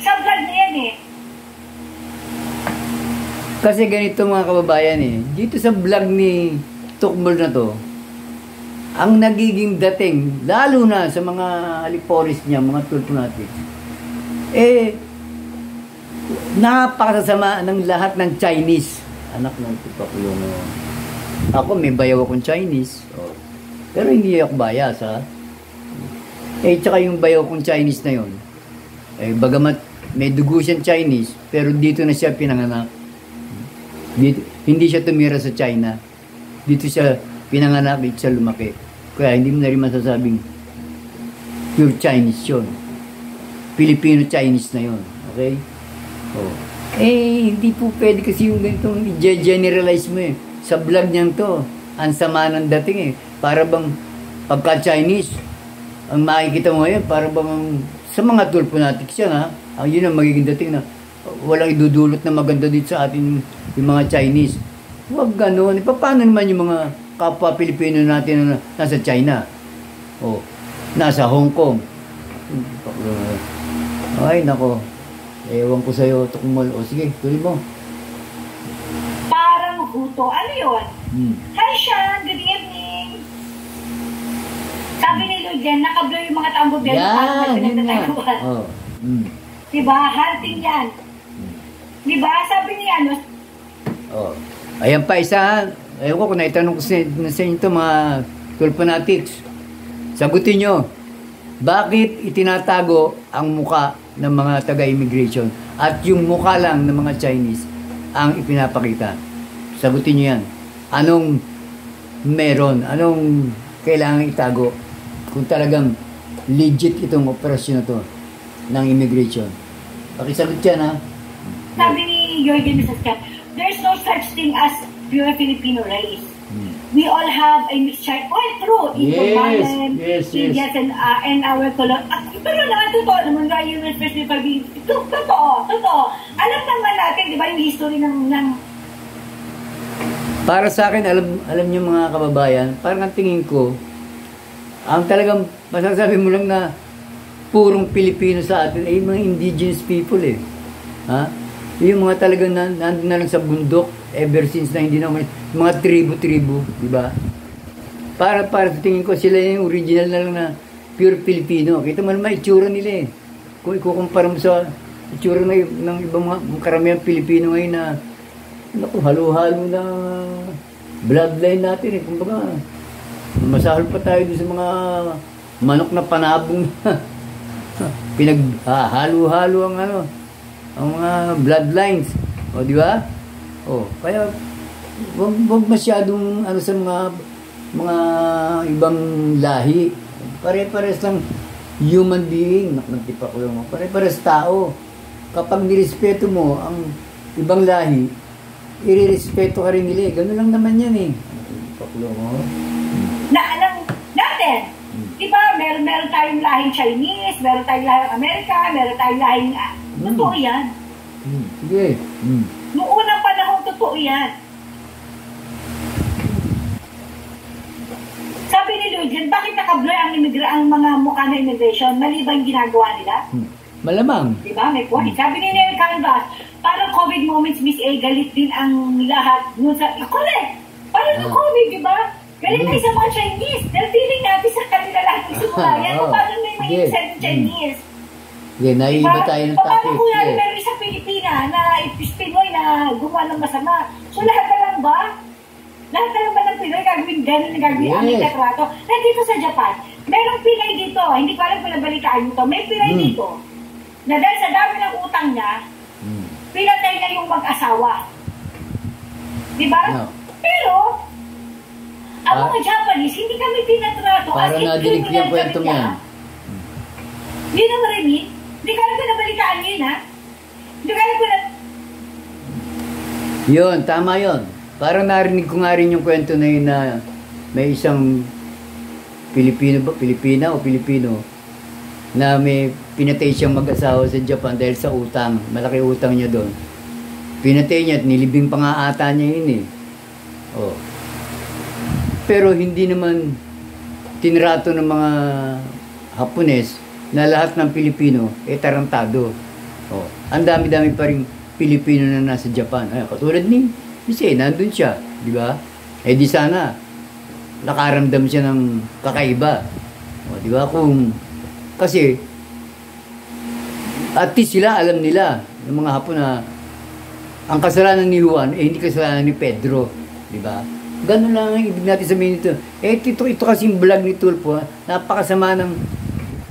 Sa vlog niya yan eh. Kasi ganito mga kababayan eh. Dito sa vlog ni Tukmol na to, ang nagiging dating, lalo na sa mga aliporis niya, mga tulponatics, napakasama ng lahat ng Chinese. Anak ng tipakulo mo. Ako may bayaw akong Chinese. Oh. Pero hindi ako bias ha. Tsaka yung bayaw kong Chinese na yun. Bagamat may dugo siyang Chinese, pero dito na siya pinanganak. Dito, hindi siya tumira sa China. Dito siya pinanganak, dito siya lumaki. Kaya hindi mo na rin masasabing pure Chinese yun. Filipino-Chinese na yun. Okay? Oh. Hindi po pwede kasi yung ganitong i-generalize mo eh. Sa vlog niyan to, ang sama ng dating eh. Para bang pagka-Chinese, ang makikita mo ngayon, para bang sa mga tulponatics yan ha, ang yun ang magiging dating na walang idudulot na maganda dito sa atin yung mga Chinese. Huwag gano'n. Paano naman yung mga kapwa Pilipino natin na nasa China? O, nasa Hong Kong. Ay, nako. Ewan ko sa'yo, Tukmol. O, sige, tuloy mo. Parang huto. Ano yun? Hi, Sean. Good evening. Sabi ni Ludyan, nakablow yung mga tambo bell. Yan, yun nga. Oh. Diba? Hunting yan. Diba? Sabi niya, ano? Oh. Ayan pa isa. Ewan ko kung naitanong ko sa inyo ito, mga tulponatics. Sagutin nyo. Bakit itinatago ang muka ng mga taga-immigration at yung muka lang ng mga Chinese ang ipinapakita? Sagutin nyo yan. Anong meron? Anong kailangan itago kung talagang legit itong operasyon na to ng immigration? Pakisagot yan ha. Sabi ni Jorgen Misaskat, there's no such thing as pure Filipino race. We all have a mixture. Oh, true. Yes. And our color. Pero naman, totoo naman nga yung especially pag-ibig. Totoo. Alam naman natin, di ba, yung history ng... Para sa akin, alam niyo mga kababayan, parang ang tingin ko, ang talagang masasabi mo lang na purong Pilipino sa atin ay mga indigenous people eh. Ha? Yung mga talagang nandun na lang sa bundok, ever since na hindi na mga tribu-tribu, di ba? Para sa tingin ko, sila yung original na lang na pure Filipino. Kita mo naman itsura nila eh. Kung ikukumpara mo sa itsura ng ibang mga karamihan Pilipino ngayon na naku, halo-halo na bloodline natin eh. Kumbaga, masahol pa tayo doon sa mga manok na panabong halo-halo ang mga bloodlines. O, di ba? O, kaya wag masyadong sa mga ibang lahi. Pare-pares lang human being. Nagtipa ko lang. Pare-pares tao. Kapag nirespeto mo ang ibang lahi, irerespeto ka rin nila. Ganun lang naman yan eh. Nagtipa ko lang. Alam natin, diba, meron tayong lahing Chinese, meron tayong lahing Amerika, meron tayong lahing... Totoo yan. Sige. Noong unang panahon, totoo yan. Sabi ni Lujan, bakit naka-blur ang mga mukha na immigration? Mali ba yung ginagawa nila? Malamang. Diba, may point. Sabi ni Neil Canvas, parang COVID moments, Miss A, galit din ang lahat. Correct! Parang ng COVID, diba? Galit tayo sa mga Chinese. Dahil feeling natin sa kanila lahat nagsimula yan. Paano may inside Chinese? Naiiba tayo ng topic. Paano kung yan meron isang Pilipina na Pinoy na gumawa ng masama? So lahat na lang ba? Lahat na lang ba ng Pinoy gagawin gano'n na gagawin ang itatrato? Nandito sa Japan, merong Pinay dito. Hindi ko alam kung nabalikaan nyo to. May Pinay dito na dahil sa dami ng utang niya, pinatay na yung mag-asawa. Diba? No. Pero, ang mga Japanese, hindi kami tinatrato. Para nadinig yung kwentong yan. Hindi na marinig. Hindi ka alam kung nabalitaan yun, ha? Hindi ka alam kung Yun, tama yun. Parang narinig ko nga rin yung kwento na yun na may isang Pilipina o Pilipino na may pinatay siyang mag-asawa sa Japan dahil sa utang. Malaki utang niya doon. Pinatay niya at nilibing pa nga ata niya yun eh. Oh. Pero hindi naman tinrato ng mga Hapones na lahat ng Pilipino tarantado. Oh. Ang dami-dami pa rin Pilipino na nasa Japan. Ay, katulad ni Jose, nandun siya. Di ba? Di sana nakaramdam siya ng kakaiba. O, di ba? Kasi at least sila, alam nila ng mga Hapon na ang kasalanan ni Juan hindi kasalanan ni Pedro. Di ba? Ganun lang ang ibig natin sabihin nito. Ito kasing vlog ni Tulfo, napakasama ng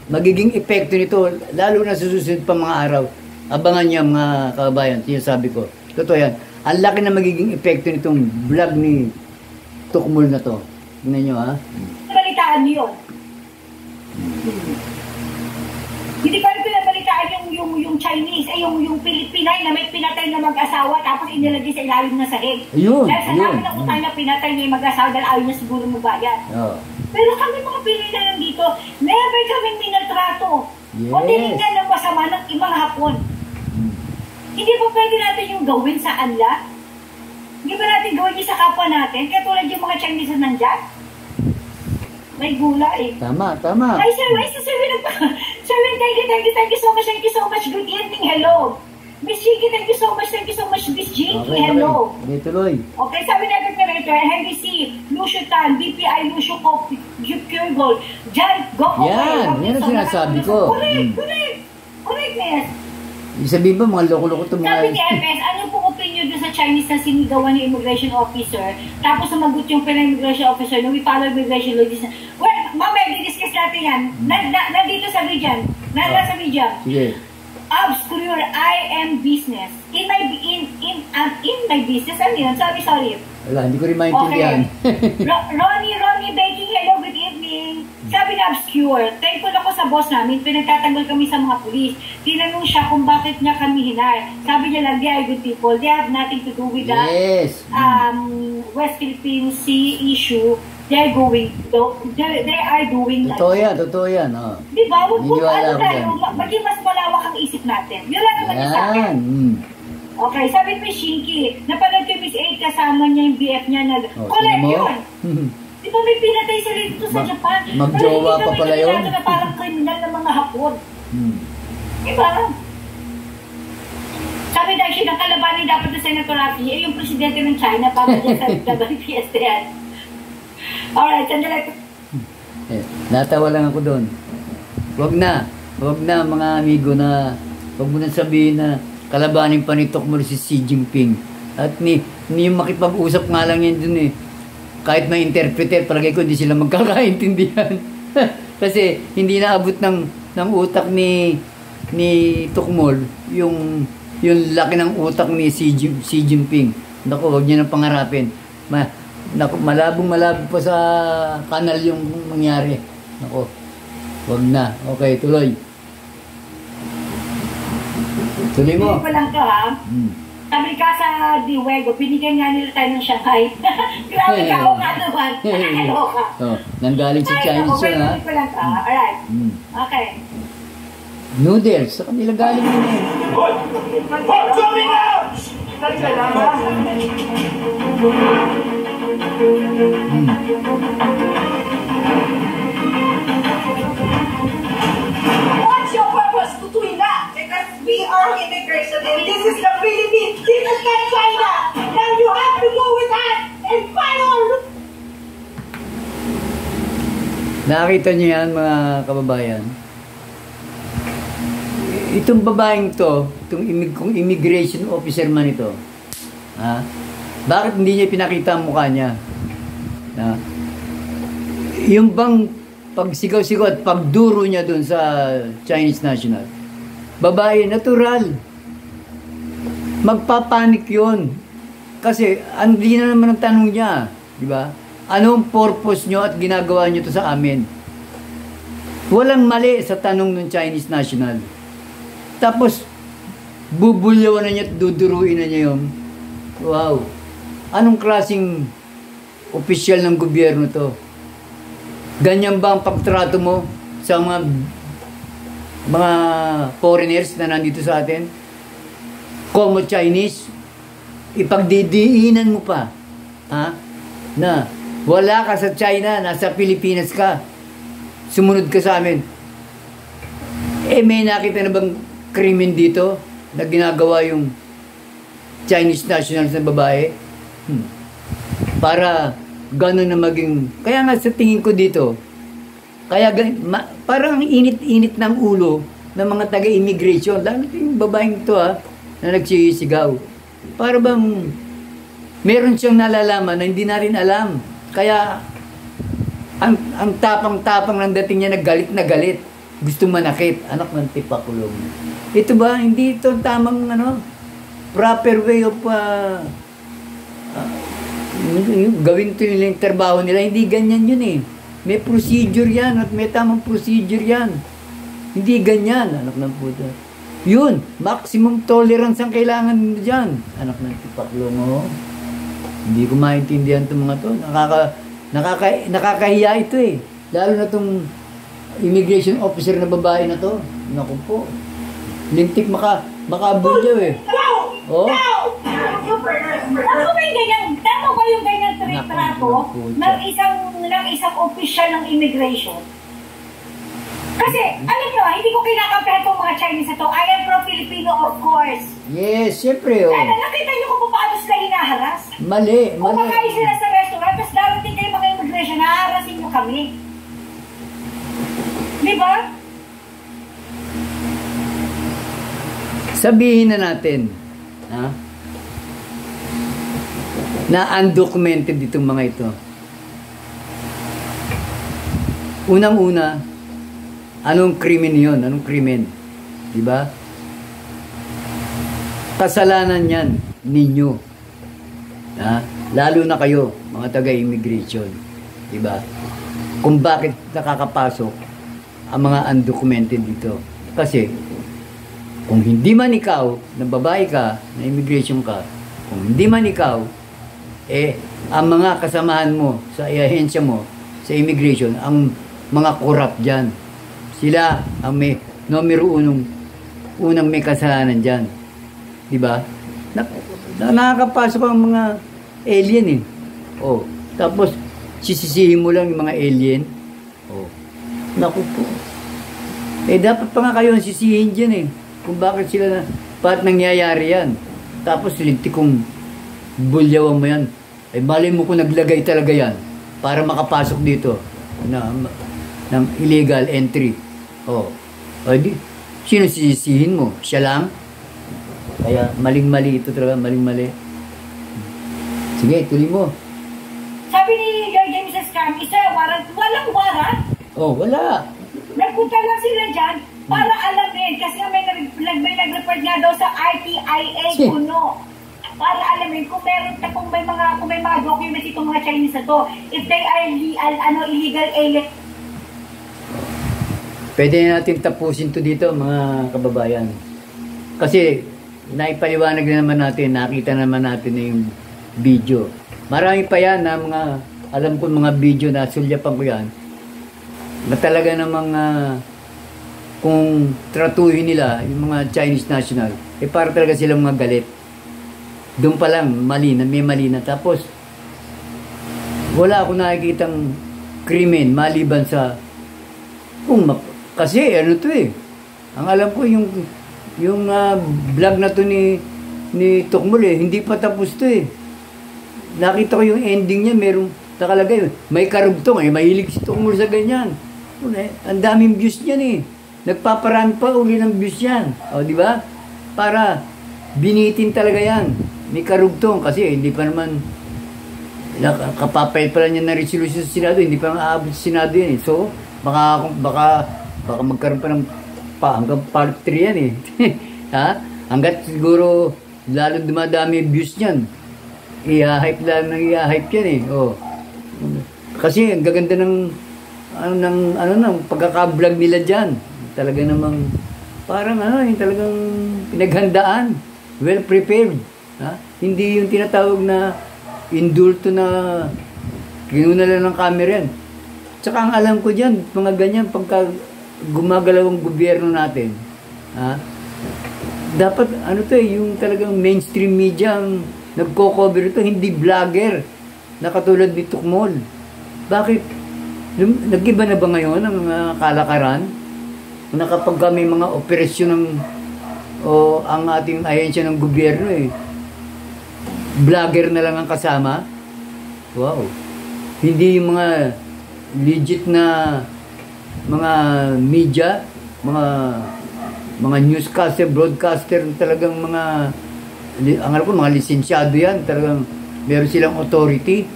magiging epekto nito, lalo na sa susunod pa mga araw. Abangan niya mga kababayan, sinasabi ko. Totoo yan. Ang laki na magiging epekto nitong vlog ni Tukmul na to. Tingnan nyo, ha? Nabalitaan niyo yun. Hindi pa rin pinabalitaan yung Chinese, yung Pilipinay na may pinatay na mag-asawa tapos inilagay sa ilalim ng sahig. Ayun, dahil sa dami ng utang na pinatay niya yung mag-asawa dahil ayaw niya siguro magbayad. Oh. Pero kami mga Pinoy na lang dito, never kaming minatrato. Yes. O tinignan ng masama ng ibang Hapon. Hindi pa pwede natin yung gawin sa anla? Hindi ba natin gawin yung sa kapwa natin? Kaya tulad yung mga Chinese na nandyan? May gula eh. Tama. Ay, sir, sir, thank you so much. Good evening, hello. Miss Jiggy, thank you so much, Miss Jiggy, hello. Okay, tuloy. Okay, sabi natin ito, Henry C, Lucio Tan, BPI, Lucio Cop, Pure Gold, Jan, Go, yan ang sinasabi ko. Correct. Sabihin ba, mga loko-loko ito mga... Sabi ni FS, ano po opinion doon sa Chinese na sinigawan ni immigration officer, tapos sumagot yung immigration officer, nung i-follow immigration logistics. Well, mamaya, di-discuss natin yan. Nandito sa region. Nasa region. Sige. Obscure, I am business. In my business, ano yun? Sorry. Wala, hindi ko rin maintindihan. Okay. Ronnie Baking, hello, good evening. Sabi na obscure, thankful ako sa boss namin, pinagtatanggol kami sa mga pulis. Tinanong siya kung bakit niya kami hinar. Sabi niya lang, they are good people. They have nothing to do with the West Philippine Sea issue. They are doing that. Totoo yan. Oh. Diba? Maging mas malawak ang isip natin. Yun lang naman sa akin. Okay, sabi ni Shinky, napanood ko Miss A, kasama niya yung BF niya na, collect yun! Di ba may pinatay sila dito sa Japan? Magjowa pa pala yun? Na parang kriminal ng mga Hapon. Diba? Sabi dahil siya ng kalabanin dapat na Senator Rafi, eh yung presidente ng China para dyan sa WPST yan. Alright, sandali. Natawa lang ako doon. Wag na mga amigo na, wag mo na sabihin na kalabanin pa ni Tokmol si Xi Jinping. At ni yung makipag-usap nga lang yan dun eh. Kahit may interpreter, palagay ko hindi sila magkakaintindihan. Kasi hindi naabot ng utak ni Tokmol yung laki ng utak ni Xi Jinping. Naku, wag niya nang pangarapin. Naku, malabong pa sa kanal yung mangyari. Naku, wag na. Okay, tuloy. Tuloy mo. Hindi ko lang to ha. Sabi ka sa Diwego, binigyan nga nila tayo ng Shanghai. Grabe ka ako nga naman. Hello ka. Nanggaling sa Chinese yun ha. Hindi ko lang to ha. Alright. Okay. Noodles, sa kanila galing yun eh. What's your purpose to doing that? Because we are immigration and this is the Philippines. This is not China. Now you have to go with us and follow. Nakita niyo yan mga kababayan? Itong babaeng to, kung immigration officer man ito, ha? Bakit hindi niya pinakita ang mukha niya? Ha? Yung bang pagsigaw-sigaw at pagduro niya dun sa Chinese national, babae, natural. Magpapanik yun. Kasi, hindi na naman ang tanong niya. Di ba? Anong purpose nyo at ginagawa nyo to sa amin? Walang mali sa tanong ng Chinese national. Tapos, bubulyawan na niya at duduruin na niya yun. Wow. Anong klaseng opisyal ng gobyerno to? Ganyan ba ang pagtrato mo sa mga foreigners na nandito sa atin? Como Chinese? Ipagdidiinan mo pa. Ha? Na wala ka sa China, nasa Pilipinas ka. Sumunod ka sa amin. Eh, may nakita na bang krimen dito na ginagawa yung Chinese nationals na babae? Para gano'n na maging... Kaya nga sa tingin ko dito, parang init-init ng ulo ng mga taga-immigration. Lalo yung babaeng ito na nagsisigaw. Para bang meron siyang nalalaman na hindi na rin alam. Kaya ang tapang-tapang ng dating niya na galit. Gusto manakit. Anak ng tipakulong. Ito ba? Hindi ito tamang proper way of gawin ito yung trabaho nila. Hindi ganyan yun eh. May procedure yan at may tamang procedure yan. Hindi ganyan. Anak ng puta. Yun. Maximum tolerance ang kailangan mo dyan. Anak ng tipakulong mo. Hindi ko maintindihan itong mga to. Nakakahiya ito eh. Lalo na itong immigration officer na babae na to. Naku po. Lintik makabulyaw eh. Oh? Ano ba yung ganyan? Tama ba yung ganyan trato ng isang official ng immigration? Kasi, alam nyo, hindi ko kinakampihan itong mga Chinese ito. I am pro-Filipino, of course. Yes, syempre. Oh. Nakita nyo kung paano sila hinaharas? Mali. Kung makain sila sa restaurant, tapos darating kayo mga immigration, nahaharasin nyo kami. Di ba? Sabihin na natin, na undocumented itong mga ito. Unang-una, anong krimen yun? Anong krimen? Diba? Kasalanan yan ninyo. Lalo na kayo, mga taga-immigration. Diba? Kung bakit nakakapasok ang mga undocumented dito. Kasi, kung hindi man ikaw, na babae ka, na immigration ka, kung hindi man ikaw, ang mga kasamahan mo sa ahensya mo, sa immigration, ang mga corrupt dyan. Sila ang may unang may kasalanan dyan. Diba? Nakakapasok ang mga alien eh. Oh, tapos, sisisihin mo lang yung mga alien. Oh, naku po. Dapat pa nga kayo ang sisihin dyan eh. Kung bakit sila Ba't nangyayari yan? Tapos linti kong bulyawan mo yan. Eh, malay mo kung naglagay talaga yan para makapasok dito ng illegal entry. O di, sino sisisihin mo? Siya lang? Kaya maling-mali ito talaga, maling-mali. Sige, tuloy mo. Sabi ni Lord James Scam, walang warrant. Oh, wala. Nagpunta lang sila dyan para alamin. Kasi may nag-report nga daw sa RTIA kuno. Para alamin kung may mga documents itong mga Chinese na to. If they are illegal alien. Pwede natin tapusin to dito, mga kababayan. Kasi naipaliwanag na naman natin, nakita naman natin na yung video. Marami pa yan na mga, alam ko mga video na sulyapan ko yan, na talaga namang kung tratuhin nila yung mga Chinese national, eh para talaga silang mga galit. Doon pa lang, may mali na. Tapos, wala akong nakikitang krimen maliban sa, kasi ano to eh, ang alam ko yung vlog na to ni Tukmul eh, hindi pa tapos to eh. Nakita ko yung ending niya, merong nakalagay, may karugtong eh, mahilig si Tukmul sa ganyan. Ang daming views niyan eh. Nagpaparami pa uli ng views yan. O, di ba? Para binitin talaga yan. May karugtong kasi hindi pa naman kapapay pala niya na resolution sa Senado, hindi pa aabot sa Senado yan eh. So, baka magkaroon pa ng hanggang part 3 yan eh. Ha? Hanggat siguro lalo dumadami views niyan. I-hype lang ng i-hype yan eh. Oh. Kasi ang gaganda ng pagkaka-vlog nila diyan. Talaga namang parang yung talagang pinaghandaan, well prepared. Ha? Hindi yung tinatawag na indulto na kinuna lang ng camera yan. Tsaka ang alam ko diyan, mga ganyan pagka gumagalaw ang gobyerno natin, ha? Dapat yung talagang mainstream media ang nagko-cover ito, hindi vlogger na katulad ni Tukmol. Bakit? Nag-iba na ba ngayon ang mga kalakaran? Na kapag may mga operasyon ang ating ahensya ng gobyerno vlogger na lang ang kasama? Wow. Hindi yung mga legit na mga media, mga newscaster, broadcaster, talagang ang alam ko, mga lisensyado yan, talagang meron silang authority.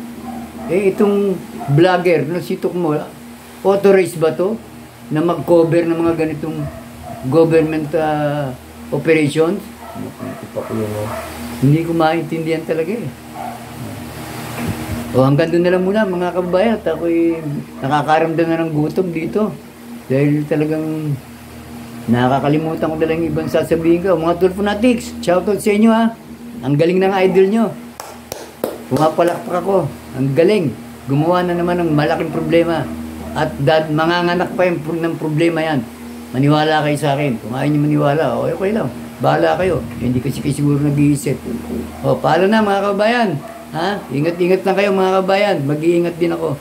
Itong vlogger, si Tukmol, authorized ba to na mag-cover ng mga ganitong government operations? Hindi ko maintindihan talaga eh. Hanggang doon na lang muna mga kababayan. At ako'y nakakaramdam na ng gutom dito. Dahil talagang nakakalimutan ko na lang ibang sasabihin ko. Mga Tulfonatics, shoutout sa inyo ha. Ang galing ng idol nyo. Pumapalakpak ako. Ang galing. Gumawa na naman ng malaking problema. At manganganak pa ng problema yan. Maniwala kayo sa akin. Kung ayaw nyo maniwala, okay lang. Bahala kayo. Hindi kasi kayo siguro nag-iisip. Paano na mga kababayan? Ha? Ingat-ingat lang kayo mga kabayan. Mag-iingat din ako.